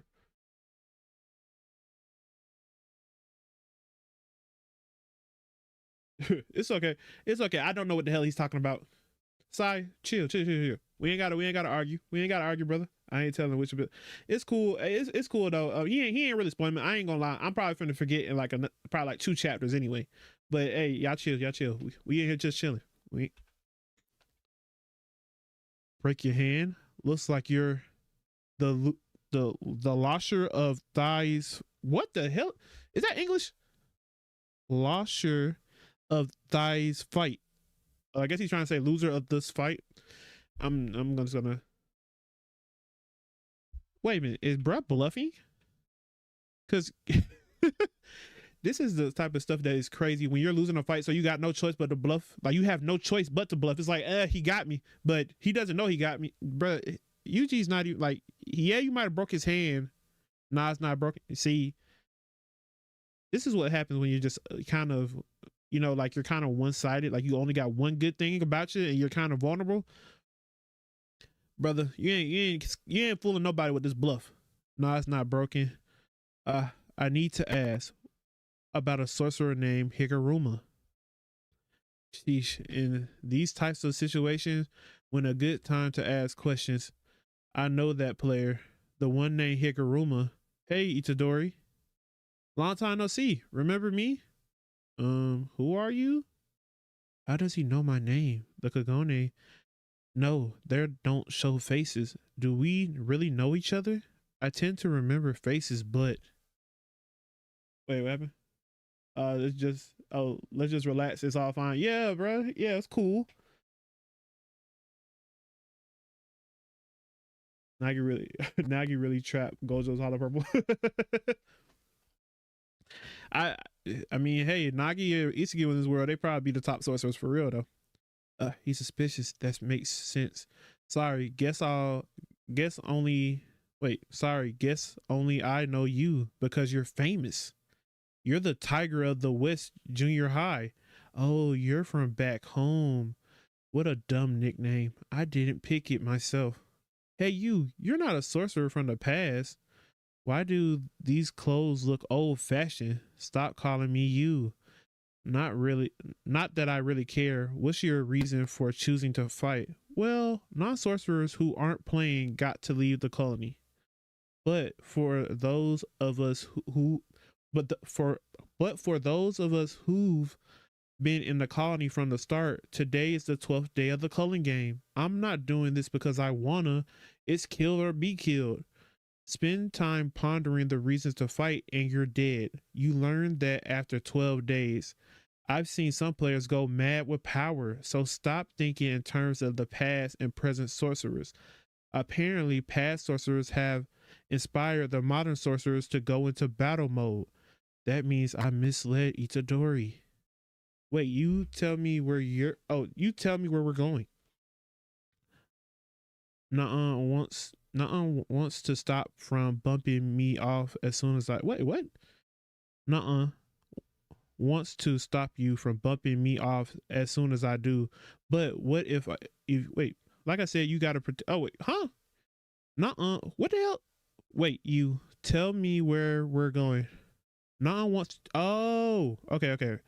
It's okay. It's okay. I don't know what the hell he's talking about. Sai, chill. We ain't gotta argue. Brother. I ain't telling which bit. It's cool. It's cool though. He ain't really spoiling me. I ain't gonna lie. I'm probably finna forget in like probably like 2 chapters anyway. But hey, y'all chill. We in here just chilling. We break your hand. Looks like you're the losher of thighs. What the hell is that English? Losher of thighs fight. I guess he's trying to say loser of this fight. I'm just gonna wait a minute. Is bruh bluffing? Because this is the type of stuff that is crazy when you're losing a fight, so you got no choice but to bluff. Like you have no choice but to bluff. It's like, he got me, but he doesn't know he got me, bruh. Yuji's not even like, yeah, you might have broke his hand. Nah, it's not broken. See, this is what happens when you're just kind of, like you're kind of one-sided, like you only got one good thing about you and you're kind of vulnerable. Brother, you ain't fooling nobody with this bluff. No, it's not broken. I need to ask about a sorcerer named Higuruma. Sheesh, in these types of situations, when a good time to ask questions, I know that player, the one named Higuruma. Hey, Itadori. Long time no see. Remember me? Who are you? How does he know my name? The Kagone. No, they don't show faces. Do we really know each other? I tend to remember faces, but wait, what happened? Let's just relax. It's all fine. Yeah, bro. Yeah, it's cool. Nagi really trapped Gojo's Hollow Purple. I mean, hey, Nagi or Isugi in this world, they probably be the top sorcerers for real though. He's suspicious. That makes sense. Sorry, guess only I know you because you're famous. You're the Tiger of the West Junior High. Oh, you're from back home. What a dumb nickname. I didn't pick it myself. Hey, you're not a sorcerer from the past. Why do these clothes look old fashioned? Stop calling me you. Not really. Not that I really care. What's your reason for choosing to fight? Well, non-sorcerers who aren't playing got to leave the colony. But for those of us who but the, for those of us who've been in the colony from the start, today is the 12th day of the culling game. I'm not doing this because I wanna. It's kill or be killed. Spend time pondering the reasons to fight and you're dead. You learn that after 12 days. I've seen some players go mad with power, so stop thinking in terms of the past and present sorcerers. Apparently, past sorcerers have inspired the modern sorcerers to go into battle mode. That means I misled Itadori. Wait, you tell me where you're. Oh, you tell me where we're going. Nuh-uh wants to stop from bumping me off as soon as I. Wait, what? Nuh-uh wants to stop you from bumping me off as soon as I do. But what if wait, like I said, you gotta oh wait, huh? Nuh-uh. What the hell? Wait, you tell me where we're going. Nuh-uh wants oh, okay.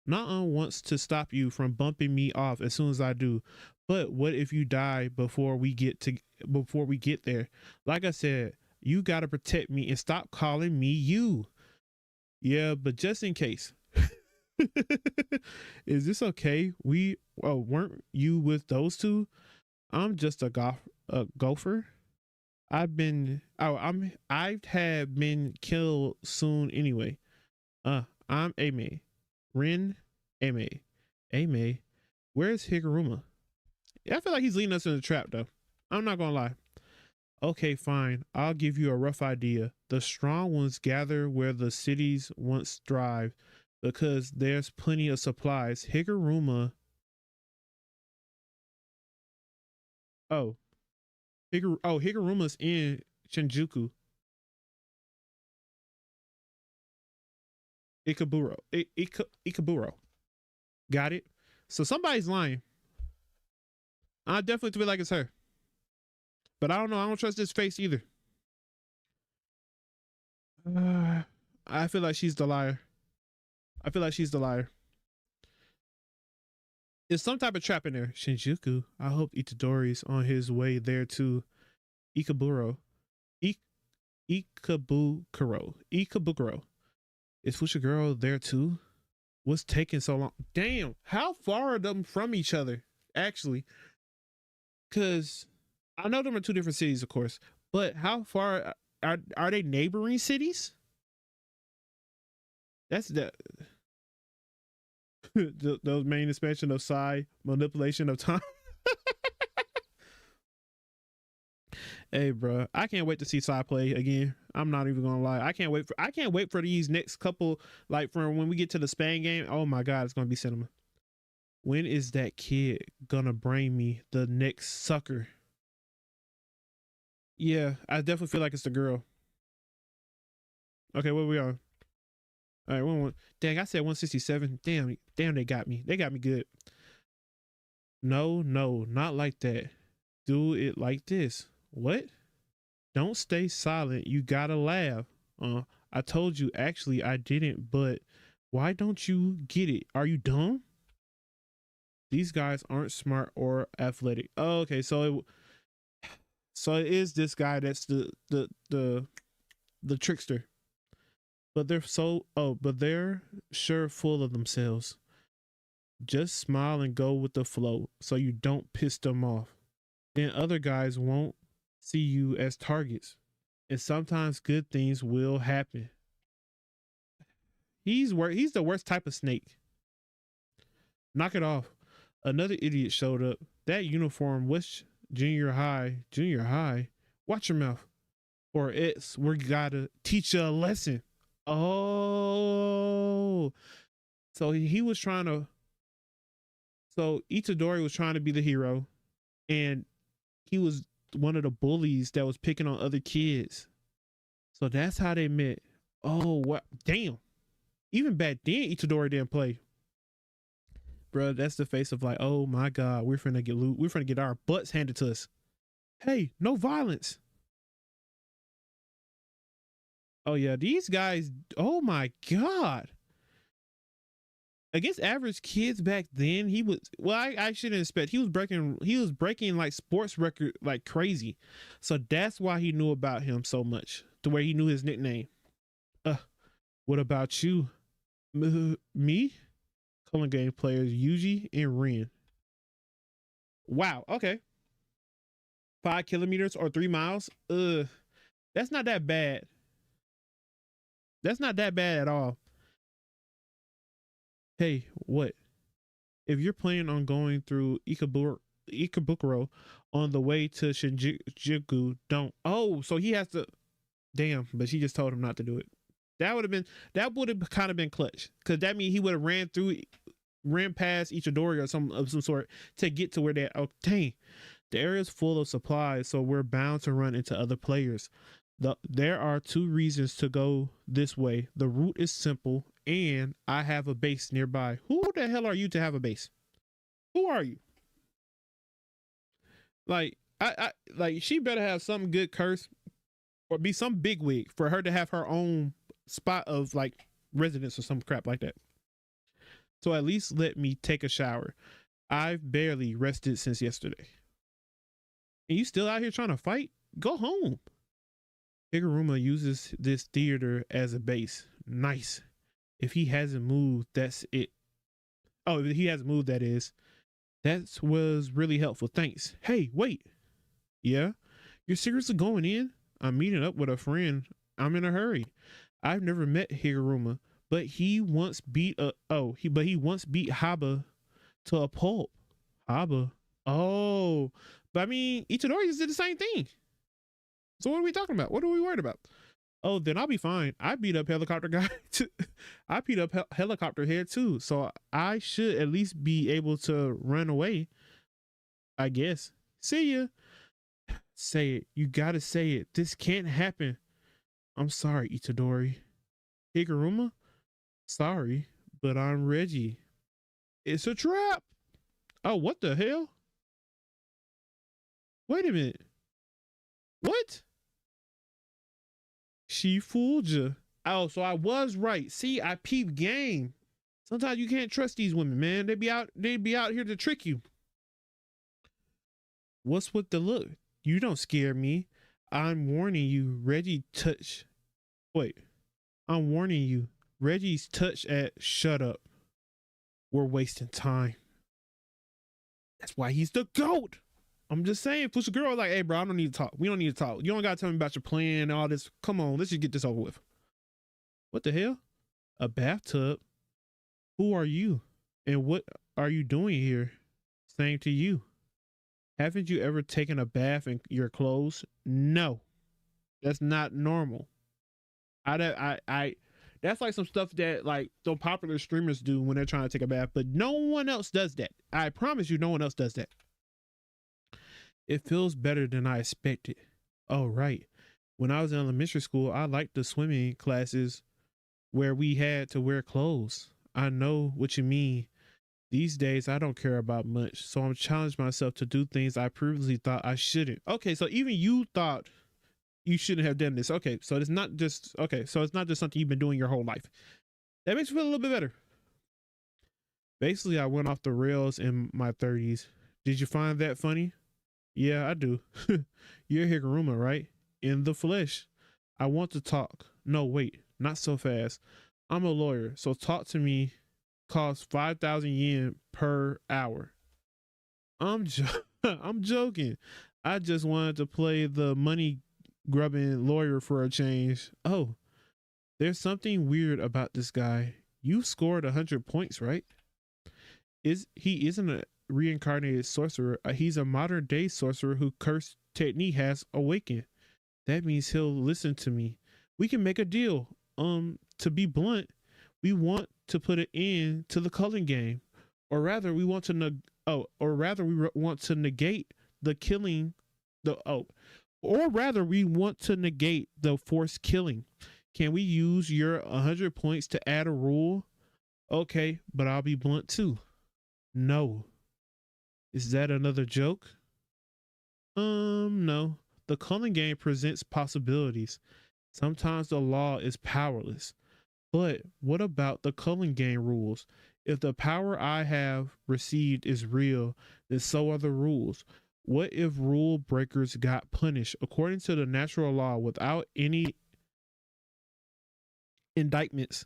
Nuh-uh wants to stop you from bumping me off as soon as I do. But what if you die before we get there? Like I said, you gotta protect me and stop calling me you. Yeah, but just in case. Is this okay? Weren't you with those two? I'm just a gopher. I've had been killed soon anyway. I'm Ame. Rin Ame. Ame. Where's Higuruma? Yeah, I feel like he's leading us in the trap though. I'm not gonna lie. Okay, fine. I'll give you a rough idea. The strong ones gather where the cities once thrived because there's plenty of supplies. Oh, Higuruma's in Shinjuku. Ikaburo. Got it? So somebody's lying. I definitely feel like it's her. But I don't know. I don't trust this face either. I feel like she's the liar. I feel like she's the liar. There's some type of trap in there. Shinjuku. I hope Itadori's on his way there to Ikaburo. Ikabukuro. Is Fushiguro there too? What's taking so long? Damn, how far are them from each other? Actually, because I know them are two different cities, of course, but how far are they neighboring cities? That's the the main expansion of Psy manipulation of time. Hey, bro, I can't wait to see Psy play again. I'm not even gonna lie. I can't wait for these next couple, like from when we get to the Spain game. Oh my god, it's gonna be cinema. When is that kid gonna bring me the next sucker? Yeah, I definitely feel like it's the girl. Okay, where we are? All right, dang, I said 167. Damn, they got me. They got me good. No, not like that. Do it like this. What? Don't stay silent. You gotta laugh. I told you. Actually, I didn't. But why don't you get it? Are you dumb? These guys aren't smart or athletic. Oh, okay, so it is this guy that's the trickster. But they're sure full of themselves. Just smile and go with the flow so you don't piss them off. Then other guys won't see you as targets. And sometimes good things will happen. He's the worst type of snake. Knock it off. Another idiot showed up. That uniform was junior high. Junior high? Watch your mouth. Or we gotta teach you a lesson. Oh. So he was trying to. So Itadori was trying to be the hero. And he was one of the bullies that was picking on other kids. So that's how they met. Oh, what? Damn. Even back then, Itadori didn't play. Bro, that's the face of like, oh my God, we're finna get loot. We're finna get our butts handed to us. Hey, no violence. Oh yeah, these guys, oh my God. against average kids back then, he was well. I shouldn't expect he was breaking like sports record like crazy, so that's why he knew about him so much to where he knew his nickname. Uh, what about you? Me? Culling game players Yuji and Rin. Wow. Okay. 5 kilometers or 3 miles. That's not that bad. That's not that bad at all. Hey, what? If you're planning on going through Ikebukuro on the way to Shinjuku, don't. Oh, so he has to. Damn, but she just told him not to do it. That would have kind of been clutch because that means he would have ran past Ichidori or some sort to get to where they. Oh, dang, the area is full of supplies, so we're bound to run into other players. There are 2 reasons to go this way. The route is simple, and I have a base nearby. Who the hell are you to have a base? Who are you? Like, I like she better have some good curse or be some bigwig for her to have her own spot of like residence or some crap like that. So at least let me take a shower. I've barely rested since yesterday. And you still out here trying to fight? Go home. Higuruma uses this theater as a base. Nice. If he hasn't moved, that's it. Oh, if he hasn't moved, that is. That was really helpful. Thanks. Hey, wait. Yeah? You're seriously going in? I'm meeting up with a friend. I'm in a hurry. I've never met Higuruma, but he once beat he once beat Haba to a pulp. Haba. Oh. But I mean, Itadori just did the same thing. So what are we talking about? What are we worried about? Oh, then I'll be fine. I beat up helicopter guy. I beat up helicopter head too. So I should at least be able to run away. I guess. See ya. Say it. You gotta say it. This can't happen. I'm sorry, Itadori. Higuruma? Sorry, but I'm Reggie. It's a trap. Oh, what the hell? Wait a minute. What? She fooled you. Oh, so I was right. See, I peep game. Sometimes you can't trust these women, man. They be out here to trick you. What's with the look? You don't scare me. I'm warning you, Reggie touch. Wait. I'm warning you. Reggie's touch at shut up. We're wasting time. That's why he's the GOAT. I'm just saying, push a girl like, hey, bro, I don't need to talk. We don't need to talk. You don't got to tell me about your plan and all this. Come on, let's just get this over with. What the hell? A bathtub? Who are you? And what are you doing here? Same to you. Haven't you ever taken a bath in your clothes? No, that's not normal. That's like some stuff that like the popular streamers do when they're trying to take a bath, but no one else does that. I promise you, no one else does that. It feels better than I expected. Oh, right. When I was in elementary school, I liked the swimming classes where we had to wear clothes. I know what you mean. These days, I don't care about much, so I'm challenging myself to do things I previously thought I shouldn't. Okay, so even you thought you shouldn't have done this. Okay, so it's not just something you've been doing your whole life. That makes me feel a little bit better. Basically, I went off the rails in my 30s. Did you find that funny? Yeah, I do. You're Higuruma, right? In the flesh. I want to talk. No, wait, not so fast. I'm a lawyer, so talk to me. Costs 5,000 yen per hour. I'm joking. I just wanted to play the money grubbing lawyer for a change. Oh, there's something weird about this guy. You scored 100 points, right? He isn't a reincarnated sorcerer. He's a modern day sorcerer who cursed technique has awakened. That means he'll listen to me. We can make a deal. To be blunt, we want to put an end to the culling game, or rather, we want to want to negate the killing. We want to negate the forced killing. Can we use your 100 points to add a rule? Okay, but I'll be blunt too. No. Is that another joke? No. The culling game presents possibilities. Sometimes the law is powerless. But what about the culling game rules? If the power I have received is real, then so are the rules. What if rule breakers got punished according to the natural law without any indictments,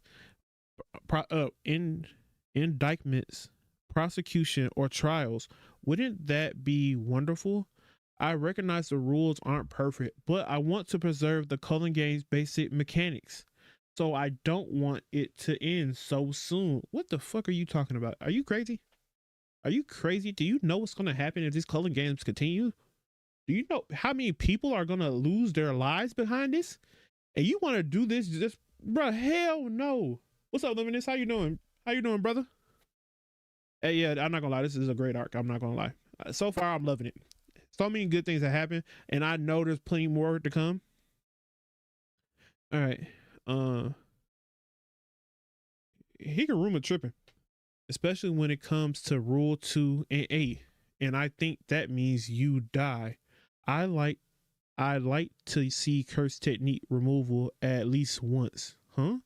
pro, in indictments, prosecution, or trials? Wouldn't that be wonderful? I recognize the rules aren't perfect, but I want to preserve the Cullen game's basic mechanics. So I don't want it to end so soon. What the fuck are you talking about? Are you crazy? Are you crazy? Do you know what's going to happen if these Cullen games continue? Do you know how many people are going to lose their lives behind this? And you want to do this just, bro? Hell no. What's up, Limitless? How you doing? How you doing, brother? Hey, yeah, I'm not gonna lie. This is a great arc. I'm not gonna lie. So far, I'm loving it. So many good things have happened, and I know there's plenty more to come. All right. Higuruma tripping, especially when it comes to Rule 2 and 8, and I think that means you die. I like to see curse technique removal at least once. Huh?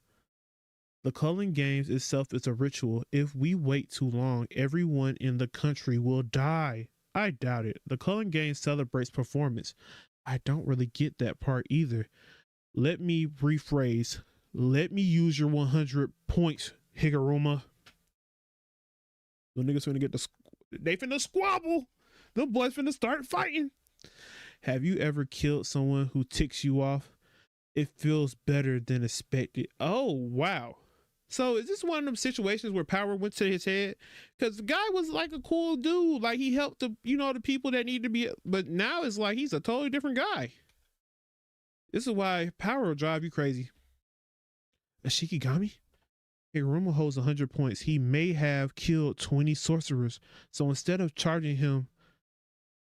The Cullen Games itself is a ritual. If we wait too long, everyone in the country will die. I doubt it. The Cullen Games celebrates performance. I don't really get that part either. Let me rephrase. Let me use your 100 points, Higuruma. The niggas finna get they finna squabble. The boys finna start fighting. Have you ever killed someone who ticks you off? It feels better than expected. Oh, wow. So is this one of them situations where power went to his head? Because the guy was like a cool dude. Like he helped the, the people that need to be, but now it's like he's a totally different guy. This is why power will drive you crazy. A Shikigami? Higuruma holds 100 points. He may have killed 20 sorcerers. So instead of charging him,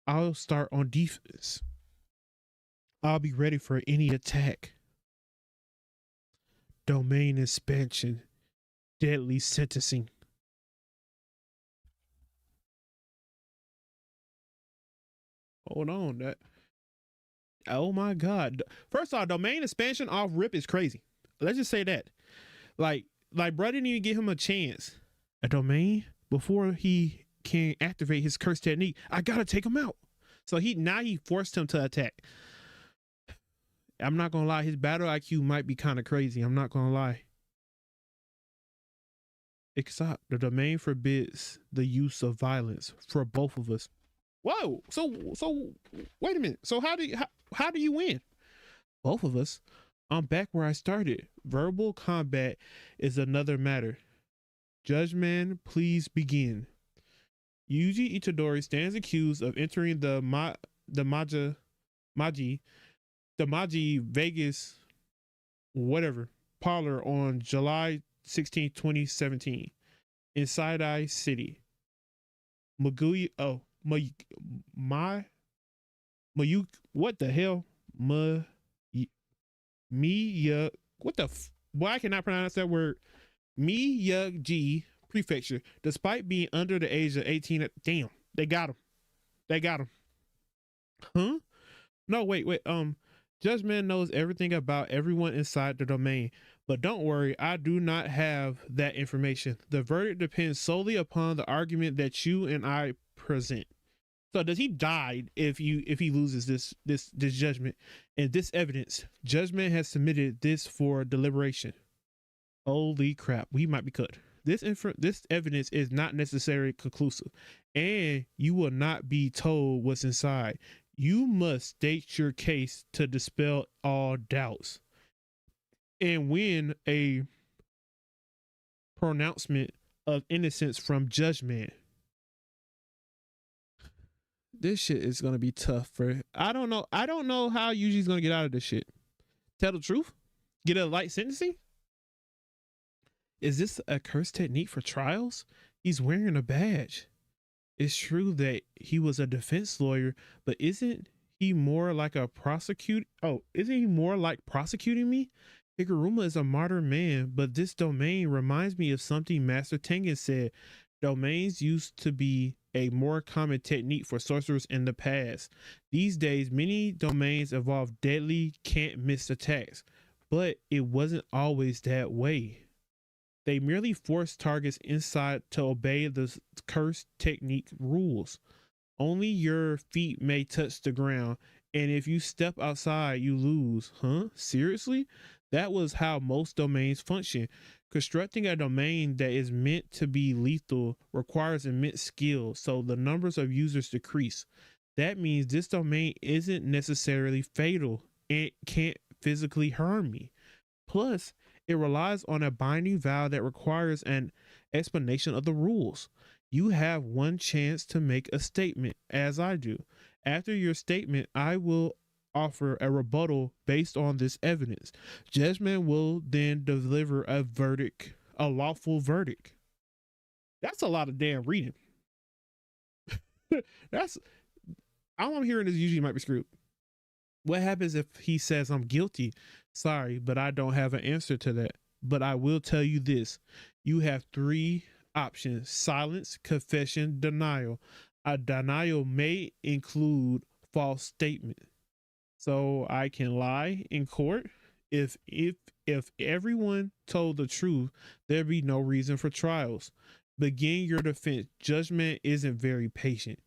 I'll start on defense. I'll be ready for any attack. Domain expansion. Deadly sentencing. Hold on. That. Oh my God. First off, domain expansion off rip is crazy. Let's just say that. Like bro didn't even give him a chance. A domain before he can activate his curse technique. I gotta take him out. So he forced him to attack. I'm not gonna lie, his battle IQ might be kind of crazy. I'm not gonna lie. Except the domain forbids the use of violence for both of us. Whoa! So wait a minute. So how do you win? Both of us. I'm back where I started. Verbal combat is another matter. Judgment, please begin. Yuji Itadori stands accused of entering the Maji Vegas whatever parlor on July 16, 2017 in Side-Eye City. Magui Mayuk what the hell? What the why I cannot pronounce that word. Miyagi Prefecture, despite being under the age of 18. Damn, they got him. Huh? No, wait. Judgment knows everything about everyone inside the domain, but don't worry, I do not have that information. The verdict depends solely upon the argument that you and I present. So does he die if he loses this judgment and this evidence? Judgment has submitted this for deliberation. Holy crap, we might be cut. This evidence is not necessarily conclusive, and you will not be told what's inside. You must state your case to dispel all doubts and win a pronouncement of innocence from judgment. This shit is gonna be tough for. I don't know how Yuji's gonna get out of this shit. Tell the truth? Get a light sentencing? Is this a curse technique for trials? He's wearing a badge. It's true that he was a defense lawyer, but isn't he more like a prosecute? Oh, isn't he more like prosecuting me? Higuruma is a modern man, but this domain reminds me of something Master Tengen said. Domains used to be a more common technique for sorcerers in the past. These days, many domains involve deadly, can't miss attacks, but it wasn't always that way. They merely force targets inside to obey the curse technique rules. Only your feet may touch the ground, and if you step outside, you lose. Huh? Seriously? That was how most domains function. Constructing a domain that is meant to be lethal requires immense skill, so the numbers of users decrease. That means this domain isn't necessarily fatal and can't physically harm me. Plus, it relies on a binding vow that requires an explanation of the rules. You have one chance to make a statement, as I do. After your statement, I will offer a rebuttal based on this evidence. Judgment will then deliver a verdict, a lawful verdict. That's a lot of damn reading. That's all I'm hearing is usually might be screwed. What happens if he says I'm guilty? Sorry, but I don't have an answer to that. But I will tell you this. You have three options: silence, confession, denial. A denial may include false statement. So I can lie in court. If everyone told the truth, there'd be no reason for trials. Begin your defense. Judgment isn't very patient.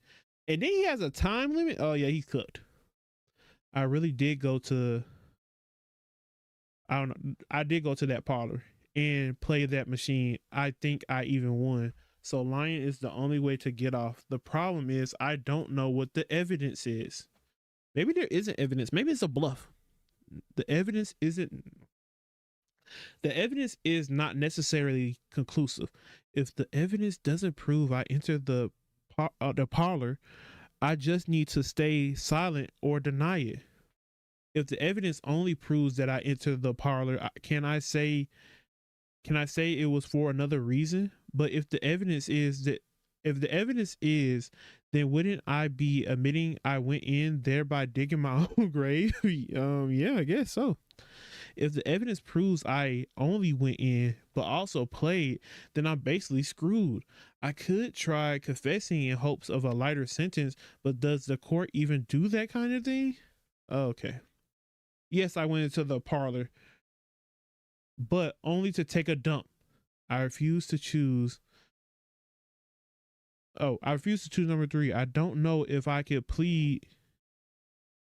And then he has a time limit. Oh yeah, he's cooked. I really did go to I don't know. I did go to that parlor and play that machine. I think I even won. So lying is the only way to get off. The problem is I don't know what the evidence is. Maybe there isn't evidence. Maybe it's a bluff. The evidence isn't the evidence is not necessarily conclusive. If the evidence doesn't prove I entered the parlor, I just need to stay silent or deny it. If the evidence only proves that I entered the parlor, can I say it was for another reason? But if the evidence is, then wouldn't I be admitting I went in there by digging my own grave? Yeah, I guess so. If the evidence proves I only went in but also played, then I'm basically screwed. I could try confessing in hopes of a lighter sentence, but does the court even do that kind of thing? Okay. Yes, I went into the parlor, but only to take a dump. I refuse to choose. Oh, I refuse to choose number three. I don't know if I could plead.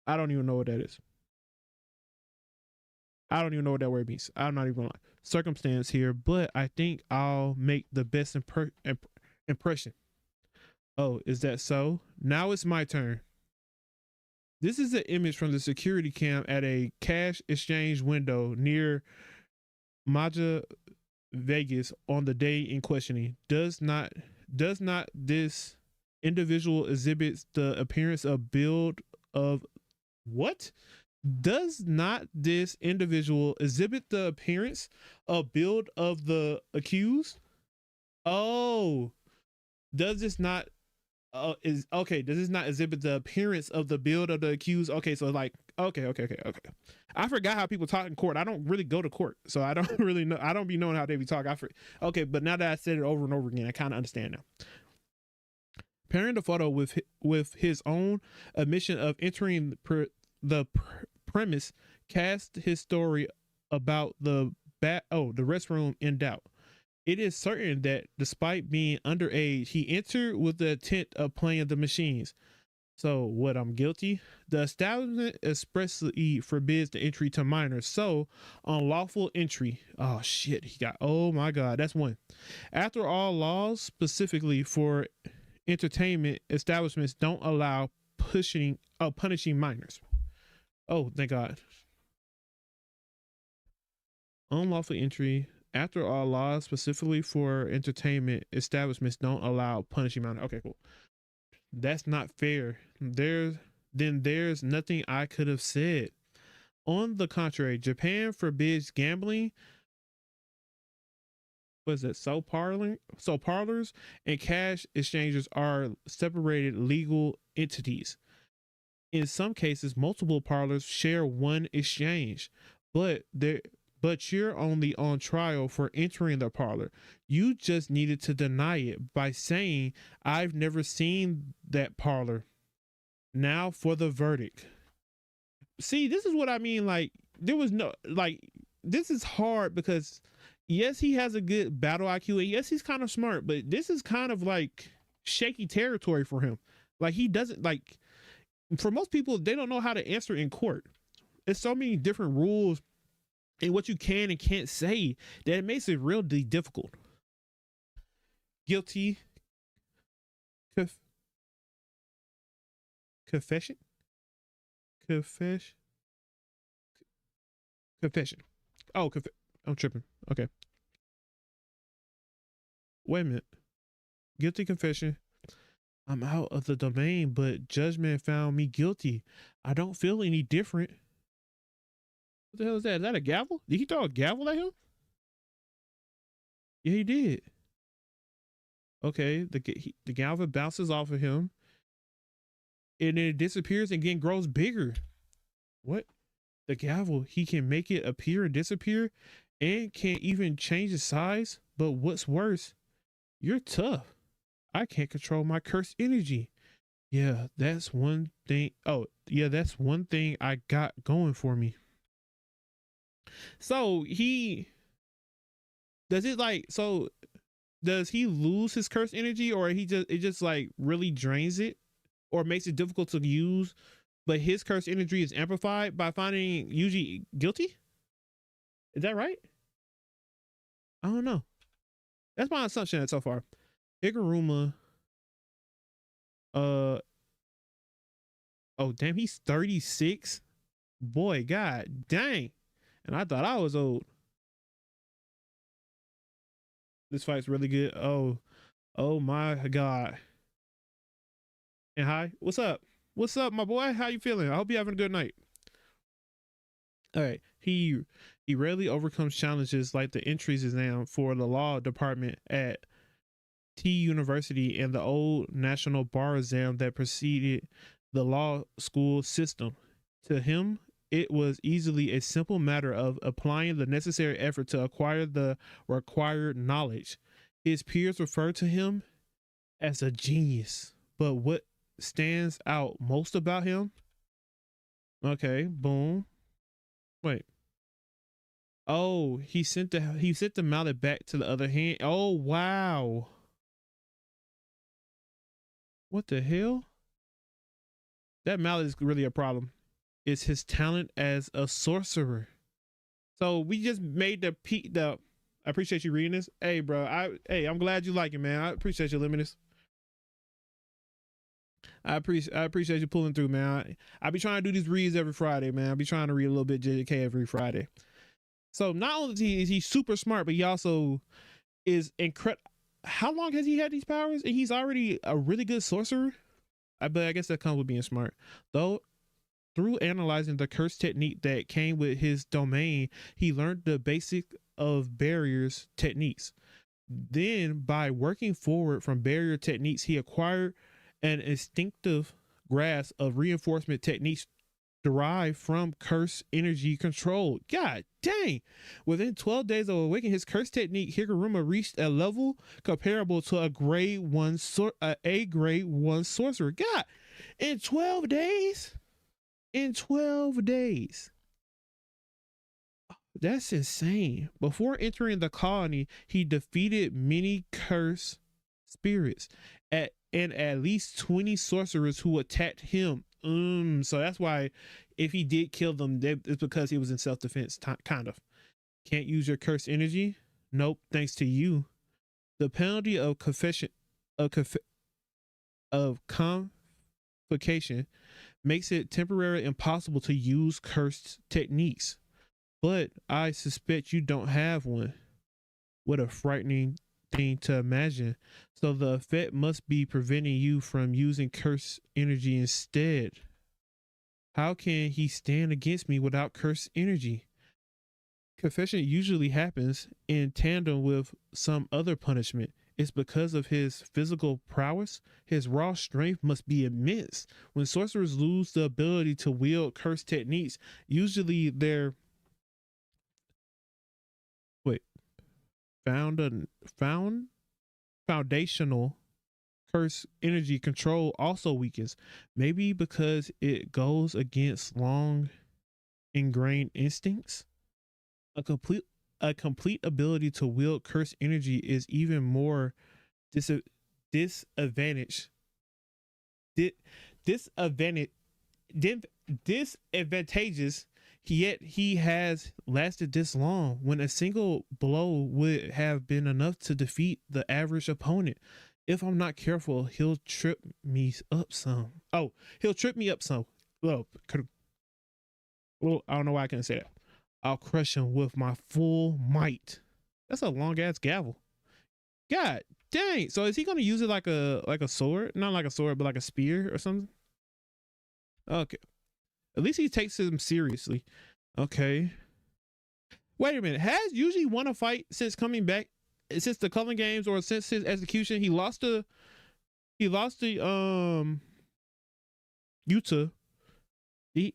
I don't even know what that is. I don't even know what that word means. I'm not even like circumstance here, but I think I'll make the best impression. Oh, is that so? Now it's my turn. This is an image from the security cam at a cash exchange window near Maja Vegas on the day in questioning. Does not this individual exhibit the appearance of build of what? Does not this individual exhibit the appearance of build of the accused? Oh, does this not is okay? Does this not exhibit the appearance of the build of the accused? Okay, so like okay. I forgot how people talk in court. I don't really go to court, so I don't really know. I don't be knowing how they be talking. Okay, but now that I said it over and over again, I kind of understand now. Pairing the photo with his own admission of entering the premise cast his story about the restroom in doubt. It is certain that despite being underage, he entered with the intent of playing the machines. So what, I'm guilty? The establishment expressly forbids the entry to minors. So unlawful entry. Oh shit, oh my god, that's one. After all, laws specifically for entertainment establishments don't allow punishing minors. Oh, thank God. Unlawful entry. After all, laws specifically for entertainment establishments don't allow punishing minors. Okay, cool. That's not fair. There's nothing I could have said. On the contrary, Japan forbids gambling. What is it? So parlors and cash exchanges are separated legal entities. In some cases, multiple parlors share one exchange, but you're only on trial for entering the parlor. You just needed to deny it by saying, I've never seen that parlor. Now for the verdict. See, this is what I mean. Like, there was no, like, this is hard because, yes, he has a good battle IQ, and yes, he's kind of smart, but this is kind of like shaky territory for him. Like he doesn't like, for most people, they don't know how to answer in court. There's so many different rules and what you can and can't say that it makes it really difficult. Guilty. Conf- confession. Confession. Confession. Oh, I'm tripping. Okay. Wait a minute. Guilty confession. I'm out of the domain, but judgment found me guilty. I don't feel any different. What the hell is that? Is that a gavel? Did he throw a gavel at him? Yeah, he did. Okay, the gavel bounces off of him, and then it disappears and again grows bigger. What? The gavel, he can make it appear and disappear, and can't even change the size. But what's worse, you're tough. I can't control my cursed energy. Yeah, that's one thing. Oh, yeah, that's one thing I got going for me. So he does it like so does he lose his cursed energy, or it just like really drains it or makes it difficult to use, but his cursed energy is amplified by finding Yuji guilty? Is that right? I don't know. That's my assumption so far. Higuruma, uh oh damn, he's 36. Boy, god dang. And I thought I was old. This fight's really good. Oh my god. And hi, what's up? What's up, my boy? How you feeling? I hope you're having a good night. All right. He rarely overcomes challenges like the entries exam for the law department at T University and the old national bar exam that preceded the law school system. To him, it was easily a simple matter of applying the necessary effort to acquire the required knowledge. His peers refer to him as a genius, but what stands out most about him? Okay, boom. Wait. Oh, he sent the mallet back to the other hand. Oh wow. What the hell? That mallet is really a problem. It's his talent as a sorcerer. So we just made the I appreciate you reading this. Hey bro, I'm glad you like it, man. I appreciate you, Limitless. I appreciate you pulling through, man. I be trying to do these reads every Friday, man. I be trying to read a little bit JK every Friday. So not only is he super smart, but he also is incredible. How long has he had these powers? And he's already a really good sorcerer. But I guess that comes with being smart. Though through analyzing the curse technique that came with his domain, he learned the basic of barriers techniques. Then, by working forward from barrier techniques, he acquired an instinctive grasp of reinforcement techniques derived from curse energy control. God dang! Within 12 days of awakening his curse technique, Higuruma reached a level comparable to a grade 1 sorcerer. God, in 12 days? In 12 days. That's insane. Before entering the colony, he defeated many curse spirits and at least 20 sorcerers who attacked him. So that's why if he did kill them, it's because he was in self-defense, kind of. Can't use your curse energy? Nope, thanks to you. The penalty of confession of convocation makes it temporarily impossible to use cursed techniques. But I suspect you don't have one. What a frightening thing to imagine. So the effect must be preventing you from using cursed energy instead. How can he stand against me without cursed energy? Confession usually happens in tandem with some other punishment. It's because of his physical prowess. His raw strength must be immense. When sorcerers lose the ability to wield cursed techniques, usually they're found foundational curse energy control also weakens, maybe because it goes against long ingrained instincts. A complete a complete ability to wield cursed energy is even more dis- disadvantage. Di- disadvantage. Disadvantageous. Yet he has lasted this long when a single blow would have been enough to defeat the average opponent. If I'm not careful, he'll trip me up some. Oh, he'll trip me up some. Well, I don't know why I can't say that. I'll crush him with my full might. That's a long ass gavel. God dang. So is he gonna use it like a sword? Not like a sword, but like a spear or something? Okay. At least he takes him seriously. Okay. Wait a minute. Has Yuji won a fight since coming back? Since the Culling Games or since his execution? He lost the Yuta. He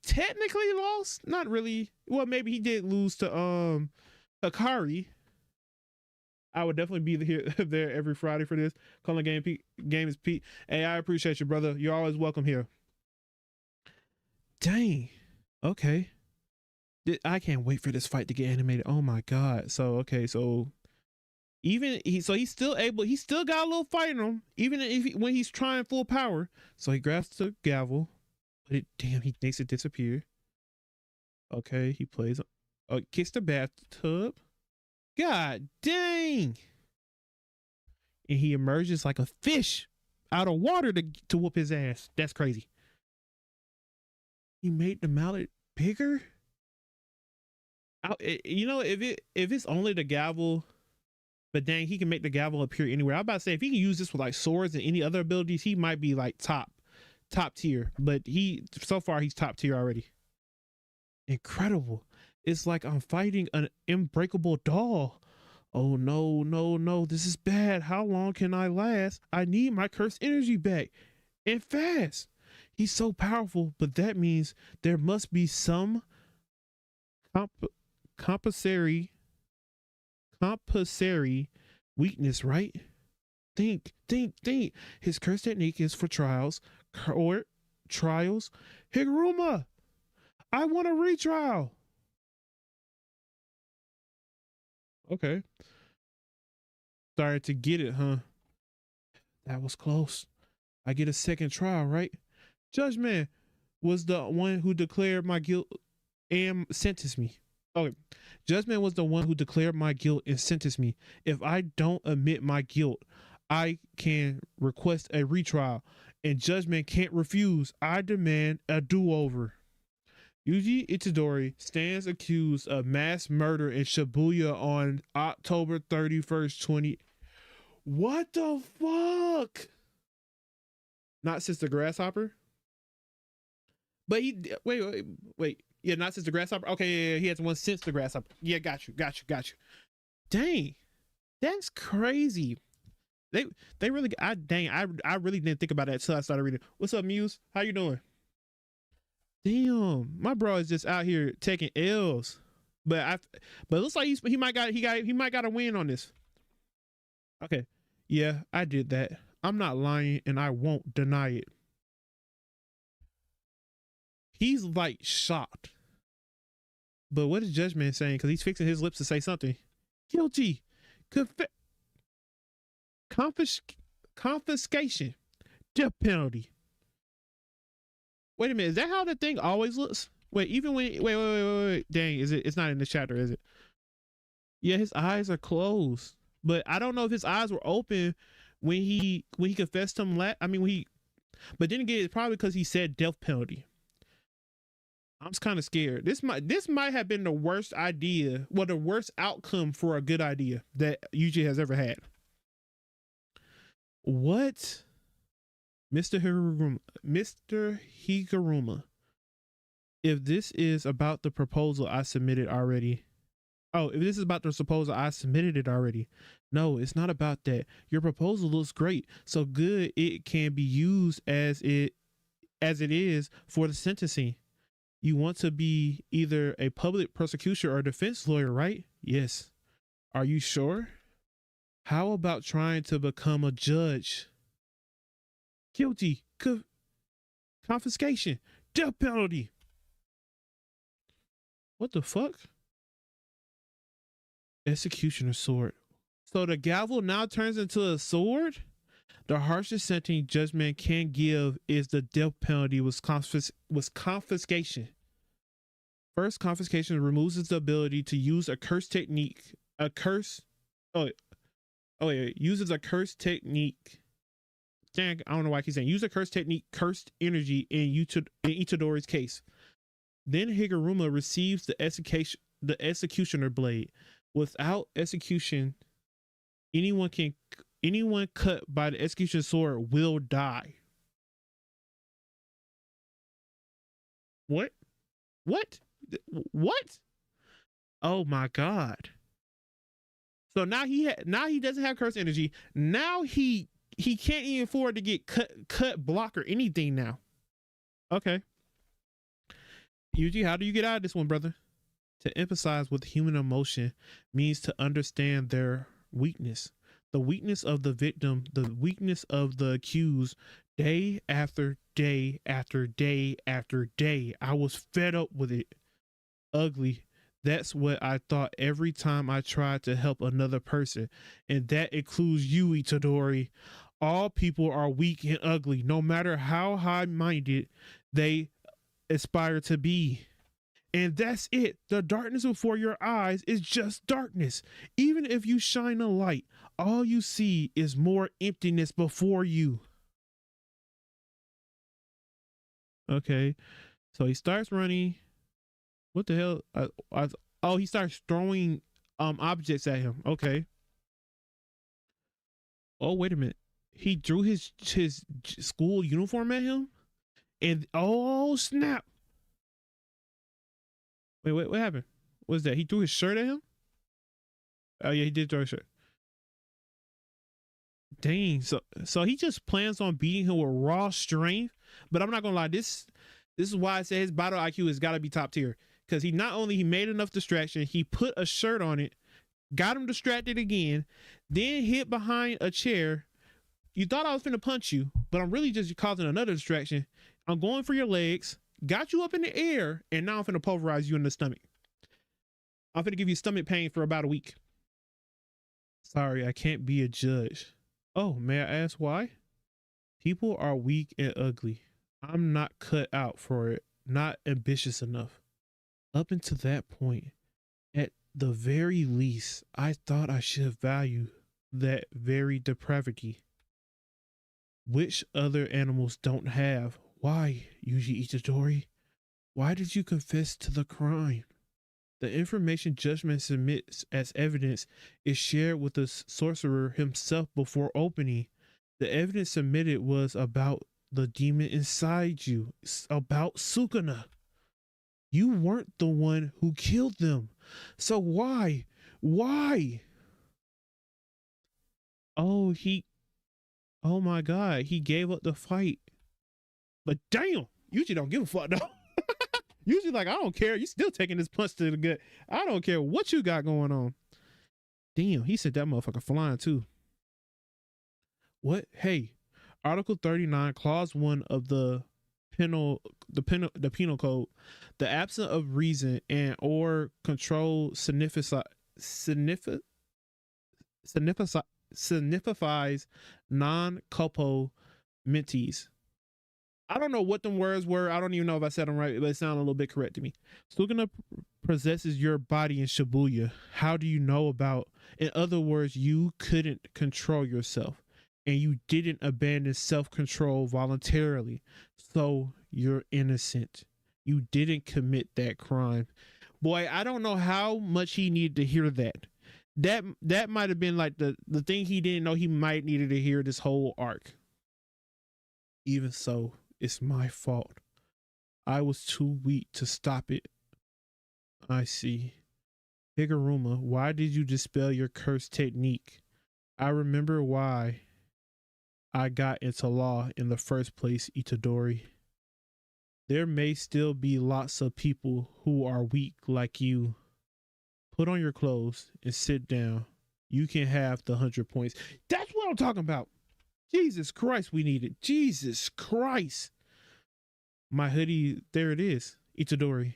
technically lost. Not really. Well, maybe he did lose to Akari. I would definitely be here there every Friday for this. Culling game is Pete. Hey, I appreciate you, brother. You're always welcome here. Dang. Okay. I can't wait for this fight to get animated. Oh my god. So okay, so even he's still able, he still got a little fight in him, even if when he's trying full power. So he grabs the gavel, but he makes it disappear. Okay, he plays. Oh, kicks the bathtub. God dang. And he emerges like a fish out of water to whoop his ass. That's crazy. He made the mallet bigger. If it's only the gavel, but dang, he can make the gavel appear anywhere. I was about to say if he can use this with like swords and any other abilities, he might be like top tier. But so far he's top tier already. Incredible. It's like I'm fighting an unbreakable doll. Oh no, this is bad. How long can I last? I need my cursed energy back. And fast. He's so powerful, but that means there must be some compulsory weakness, right? Think. His curse technique is for trials. Higuruma, I want a retrial. Okay. Started to get it, huh? That was close. I get a second trial, right? Judgment was the one who declared my guilt and sentenced me. Okay. Judgment was the one who declared my guilt and sentenced me. If I don't admit my guilt, I can request a retrial, and Judgment can't refuse. I demand a do-over. Yuji Itadori stands accused of mass murder in Shibuya on October 31st, 20. What the fuck? Not Sister Grasshopper? But he wait. Yeah, not since the grasshopper. Okay, yeah, he has one since the grasshopper. Yeah, got you. Dang, that's crazy. They really. I really didn't think about that until I started reading. What's up, Muse? How you doing? Damn, my bro is just out here taking L's. But it looks like he might got a win on this. Okay, yeah, I did that. I'm not lying, and I won't deny it. He's like shocked. But what is Judgment saying? Because he's fixing his lips to say something. Guilty. Confiscation. Death penalty. Wait a minute. Is that how the thing always looks? Wait, even when wait. Dang, it's not in this chapter, is it? Yeah, his eyes are closed. But I don't know if his eyes were open when he confessed him but then again, it's probably because he said death penalty. I'm kind of scared. This might have been the worst idea, well, the worst outcome for a good idea that Yuji has ever had. What, Mr. Higuruma? If this is about the proposal I submitted already. Oh, if this is about the proposal I submitted it already. No, it's not about that. Your proposal looks great, so good it can be used as it is for the sentencing. You want to be either a public prosecutor or a defense lawyer, right? Yes. Are you sure? How about trying to become a judge? Guilty. Confiscation. Death penalty. What the fuck? Executioner sword. So the gavel now turns into a sword? The harshest sentencing judgment can give is the death penalty was confiscation. First, confiscation removes its ability to use a curse technique. A curse. Oh, oh yeah, uses a curse technique. I don't know why I keep saying use a curse technique, cursed energy in Itadori's case. Then Higuruma receives the executioner blade. Without execution, anyone cut by the execution sword will die. What? What? What? Oh my god. So now he doesn't have curse energy. Now he can't even afford to get cut, block, or anything now. Okay. Yuji, how do you get out of this one, brother? To empathize with human emotion means to understand their weakness. The weakness of the victim, the weakness of the accused, day after day after day after day. I was fed up with it. Ugly. That's what I thought every time I tried to help another person. And that includes you, Itadori. All people are weak and ugly, no matter how high-minded they aspire to be. And that's it. The darkness before your eyes is just darkness. Even if you shine a light, all you see is more emptiness before you. Okay. So he starts running. What the hell? Oh, he starts throwing objects at him. Okay. Oh, wait a minute. He drew his school uniform at him? And oh snap. Wait, what happened? What was that? He threw his shirt at him? Oh yeah, he did throw his shirt. Dang. So he just plans on beating him with raw strength. But I'm not gonna lie, this is why I say his battle IQ has got to be top tier. Because he not only he made enough distraction, he put a shirt on it, got him distracted again, then hid behind a chair. You thought I was finna punch you, but I'm really just causing another distraction. I'm going for your legs, got you up in the air, and now I'm finna pulverize you in the stomach. I'm finna give you stomach pain for about a week. Sorry, I can't be a judge. Oh, may I ask why? People are weak and ugly. I'm not cut out for it, not ambitious enough. Up until that point, at the very least, I thought I should value that very depravity, which other animals don't have. Why, Yuji Itadori? Why did you confess to the crime? The information judgment submits as evidence is shared with the sorcerer himself before opening. The evidence submitted was about the demon inside you, about Sukuna. You weren't the one who killed them. So why? Why? Oh, oh my God, he gave up the fight. But damn, usually don't give a fuck though. Usually like, I don't care. You still taking this punch to the gut. I don't care what you got going on. Damn, he said that motherfucker flying too. What? Hey, Article 39, Clause 1 of the penal code, the absence of reason and or control signifies non culpo mentis. I don't know what them words were. I don't even know if I said them right, but it sounded a little bit correct to me. Sukuna possesses your body in Shibuya. How do you know about? In other words, you couldn't control yourself, and you didn't abandon self-control voluntarily. So you're innocent. You didn't commit that crime. Boy, I don't know how much he needed to hear that. That might have been like the thing he didn't know he might needed to hear this whole arc. Even so, it's my fault. I was too weak to stop it. I see. Higuruma, why did you dispel your curse technique? I remember why I got into law in the first place, Itadori. There may still be lots of people who are weak like you. Put on your clothes and sit down. You can have the 100 points. That's what I'm talking about. Jesus Christ, we need it. Jesus Christ. My hoodie, there it is. Itadori,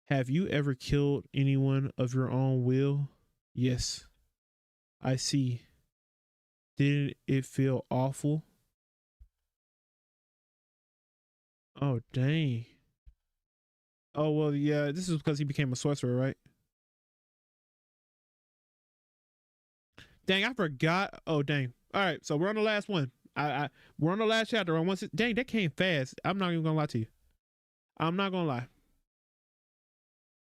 have you ever killed anyone of your own will? Yes, I see. Didn't it feel awful? Oh, dang. Oh, well, yeah, this is because he became a sorcerer, right? Dang, I forgot. Oh, dang. All right, so we're on the last one. We're on the last chapter. On one. Dang, that came fast. I'm not even gonna lie to you. I'm not gonna lie.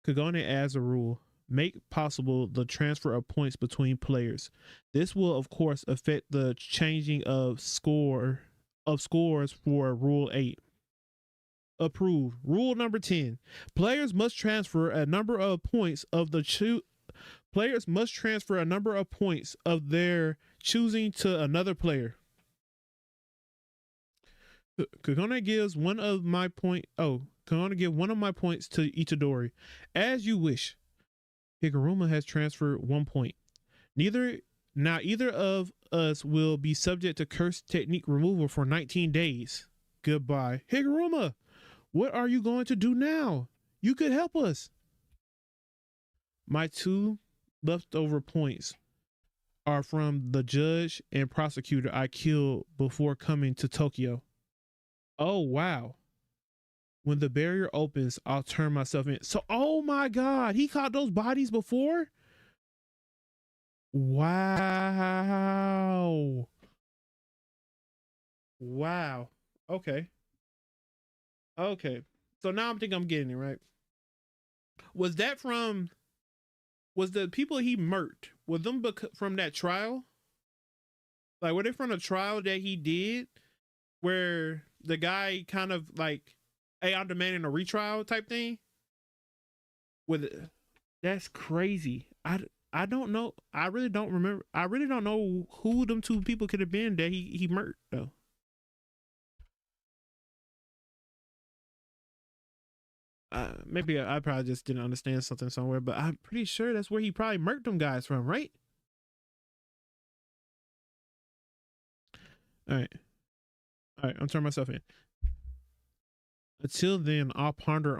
Kagone as a rule make possible the transfer of points between players. This will of course affect the changing of scores for Rule 8. Approved. Rule number 10. Players must transfer a number of points of players must transfer a number of points of their choosing to another player. Kagone gives one of my point. Oh, Kagone give one of my points to Itadori, as you wish. Higuruma has transferred 1 point. Either of us will be subject to curse technique removal for 19 days. Goodbye. Higuruma, what are you going to do now? You could help us. My 2 leftover points are from the judge and prosecutor I killed before coming to Tokyo. Oh, wow. When the barrier opens, I'll turn myself in. So, oh my God, he caught those bodies before? Wow. Wow. Okay. Okay. So now I'm thinking I'm getting it, right? Was that from, was the people he murked, were them from that trial? Like, were they from the trial that he did where the guy kind of like, hey, I'm demanding a retrial type thing? With it? That's crazy. I don't know. I really don't remember. I really don't know who them 2 people could have been that he murked though. Maybe I probably just didn't understand something somewhere, but I'm pretty sure that's where he probably murked them guys from, right? All right, all right. I'm turning myself in. Until then, I'll ponder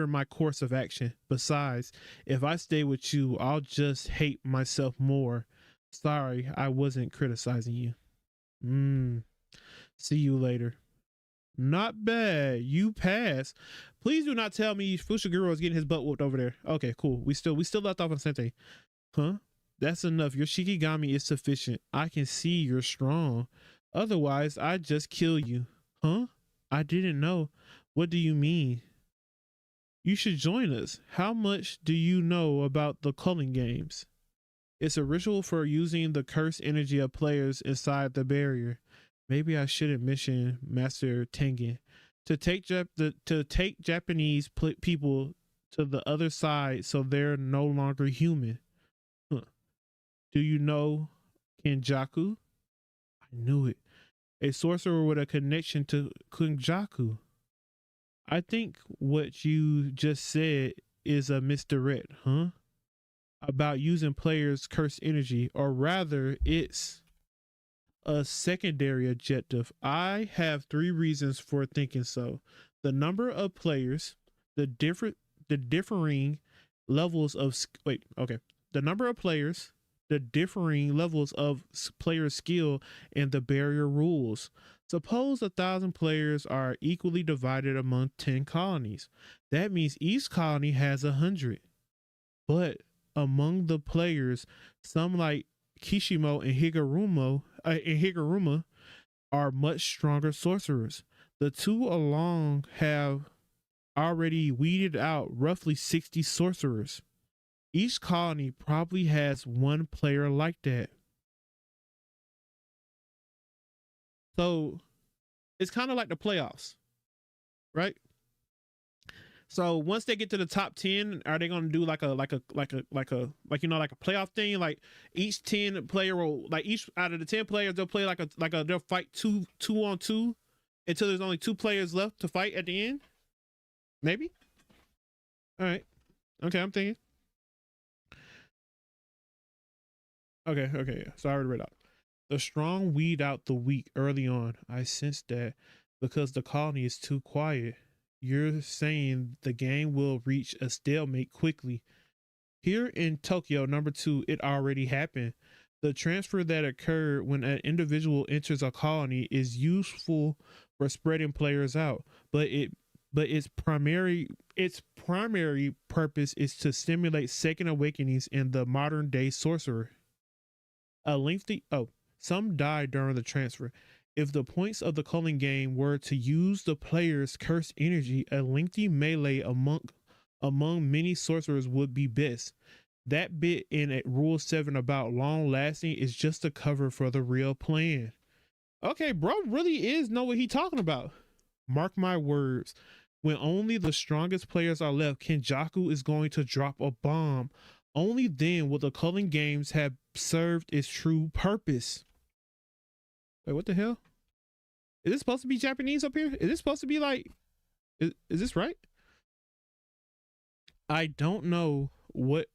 my course of action. Besides, if I stay with you, I'll just hate myself more. Sorry, I wasn't criticizing you. See you later. Not bad. You pass. Please do not tell me Fushiguro is getting his butt whooped over there. Okay, cool. We still left off on Sente. Huh? That's enough. Your Shikigami is sufficient. I can see you're strong. Otherwise, I'd just kill you. Huh? I didn't know. What do you mean? You should join us. How much do you know about the culling games? It's a ritual for using the cursed energy of players inside the barrier. Maybe I shouldn't mention Master Tengen. To take Japanese people to the other side so they're no longer human. Huh. Do you know Kenjaku? I knew it. A sorcerer with a connection to Kenjaku. I think what you just said is a misdirect, huh? About using players' cursed energy, or rather, it's a secondary objective. I have 3 reasons for thinking so. The number of players, the differing levels of the number of players, the differing levels of player skill, and the barrier rules. Suppose 1,000 players are equally divided among 10 colonies. That means each colony has 100. But among the players, some like Kishimo and Higuruma are much stronger sorcerers. The 2 along have already weeded out roughly 60 sorcerers. Each colony probably has 1 player like that. So it's kind of like the playoffs, right? So once they get to the top 10, are they gonna do like a playoff thing? Like each 10 player will, like each out of the 10 players, they'll play they'll fight two on two until there's only 2 players left to fight at the end. Maybe. All right. Okay, I'm thinking. Okay. Yeah. So I already read out. The strong weed out the weak early on. I sense that because the colony is too quiet. You're saying the game will reach a stalemate quickly. Here in Tokyo, number 2, it already happened. The transfer that occurred when an individual enters a colony is useful for spreading players out, but its primary purpose is to stimulate second awakenings in the modern day sorcerer. A lengthy some died during the transfer. If the points of the culling game were to use the player's cursed energy, a lengthy melee among many sorcerers would be best. That bit in Rule 7 about long lasting is just a cover for the real plan. Okay, bro really is know what he talking about. Mark my words. When only the strongest players are left, Kenjaku is going to drop a bomb. Only then will the culling games have served its true purpose. Wait, what the hell? Is this supposed to be Japanese up here? Is this supposed to be like... Is this right? I don't know what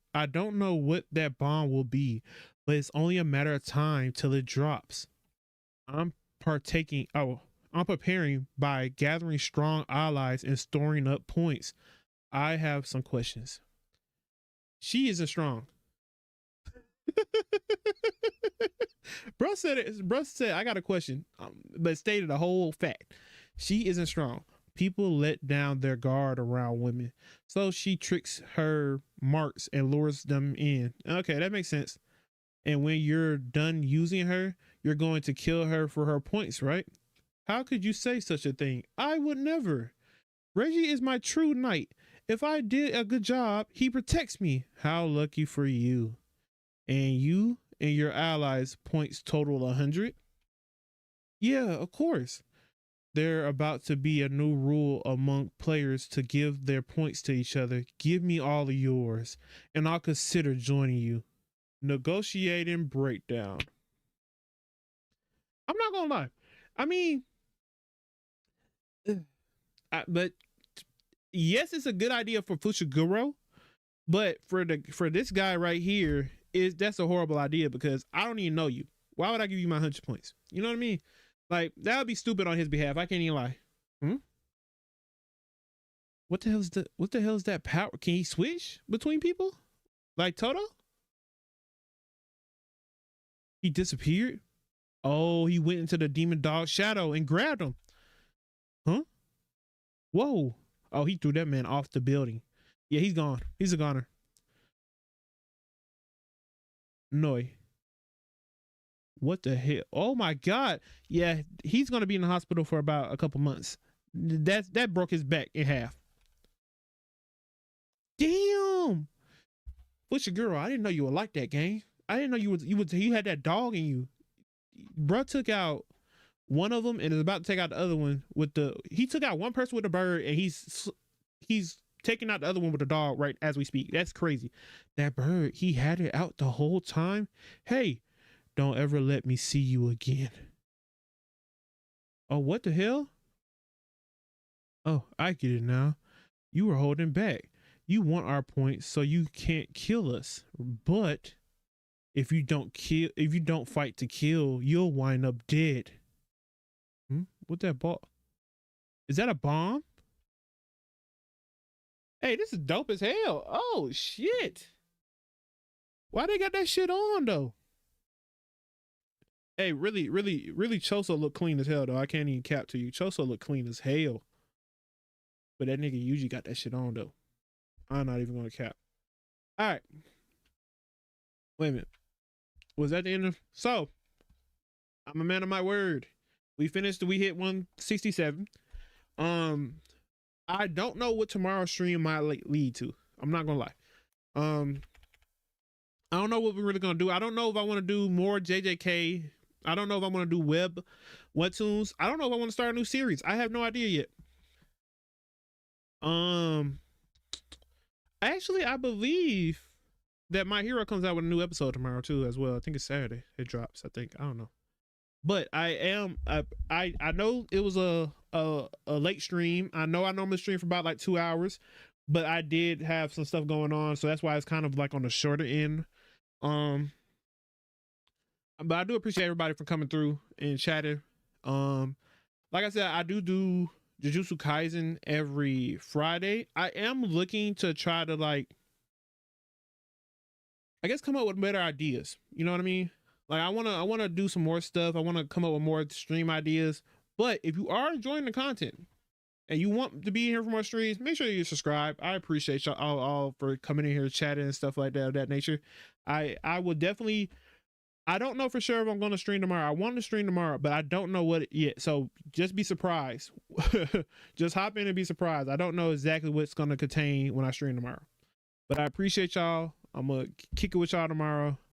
that bomb will be, but it's only a matter of time till it drops. I'm preparing by gathering strong allies and storing up points. I have some questions. She isn't strong. Bro said, I got a question, but stated a whole fact. She isn't strong. People let down their guard around women, so she tricks her marks and lures them in. Okay, that makes sense. And when you're done using her, you're going to kill her for her points, right? How could you say such a thing? I would never. Reggie is my true knight. If I did a good job, he protects me. How lucky for you. And you and your allies points total 100? Yeah, of course. There about to be a new rule among players to give their points to each other. Give me all of yours, and I'll consider joining you. Negotiating breakdown. I'm not gonna lie. I mean, but yes, it's a good idea for Fushiguro, but for this guy right here, that's a horrible idea because I don't even know you. Why would I give you my 100 points? You know what I mean? Like, that would be stupid on his behalf. I can't even lie. What the hell is that power? Can he switch between people? Like Toto? He disappeared? Oh, he went into the demon dog shadow and grabbed him. Huh? Whoa. Oh, he threw that man off the building. Yeah, he's gone. He's a goner. Noi. What the hell? Oh my God. Yeah, he's gonna be in the hospital for about a couple months. That broke his back in half. Damn. What's your girl? I didn't know you would like that game. I didn't know you had that dog in you. Bruh took out one of them and is about to take out the other one he took out one person with a bird and he's taking out the other one with a dog right as we speak. That's crazy. That bird, he had it out the whole time. Hey, don't ever let me see you again. Oh, what the hell? Oh, I get it now. You were holding back. You want our points so you can't kill us. But if you don't fight to kill, you'll wind up dead. What that ball? Is that a bomb? Hey, this is dope as hell. Oh shit. Why they got that shit on though? Hey, really Choso look clean as hell though. I can't even cap to you. Choso look clean as hell. But that nigga usually got that shit on though. I'm not even gonna cap. Alright. Wait a minute. Was that the end of I'm a man of my word. We hit 167. I don't know what tomorrow's stream might lead to. I'm not gonna lie. I don't know what we're really gonna do. I don't know if I want to do more JJK. I don't know if I want to do webtoons. I don't know if I want to start a new series. I have no idea yet. Actually, I believe that My Hero comes out with a new episode tomorrow too, as well. I think it's Saturday. It drops. I think. I don't know. But I know it was a late stream. I know I normally stream for about like 2 hours, but I did have some stuff going on, so that's why it's kind of like on the shorter end. But I do appreciate everybody for coming through and chatting. Like I said, I do Jujutsu Kaisen every Friday. I am looking to try to like I guess come up with better ideas. You know what I mean? Like I wanna do some more stuff. I wanna come up with more stream ideas. But if you are enjoying the content and you want to be here for more streams, make sure you subscribe. I appreciate y'all all for coming in here, chatting and stuff like that of that nature. I will definitely. I don't know for sure if I'm going to stream tomorrow. I want to stream tomorrow, but I don't know what yet. So just be surprised. Just hop in and be surprised. I don't know exactly what it's going to contain when I stream tomorrow. But I appreciate y'all. I'm going to kick it with y'all tomorrow.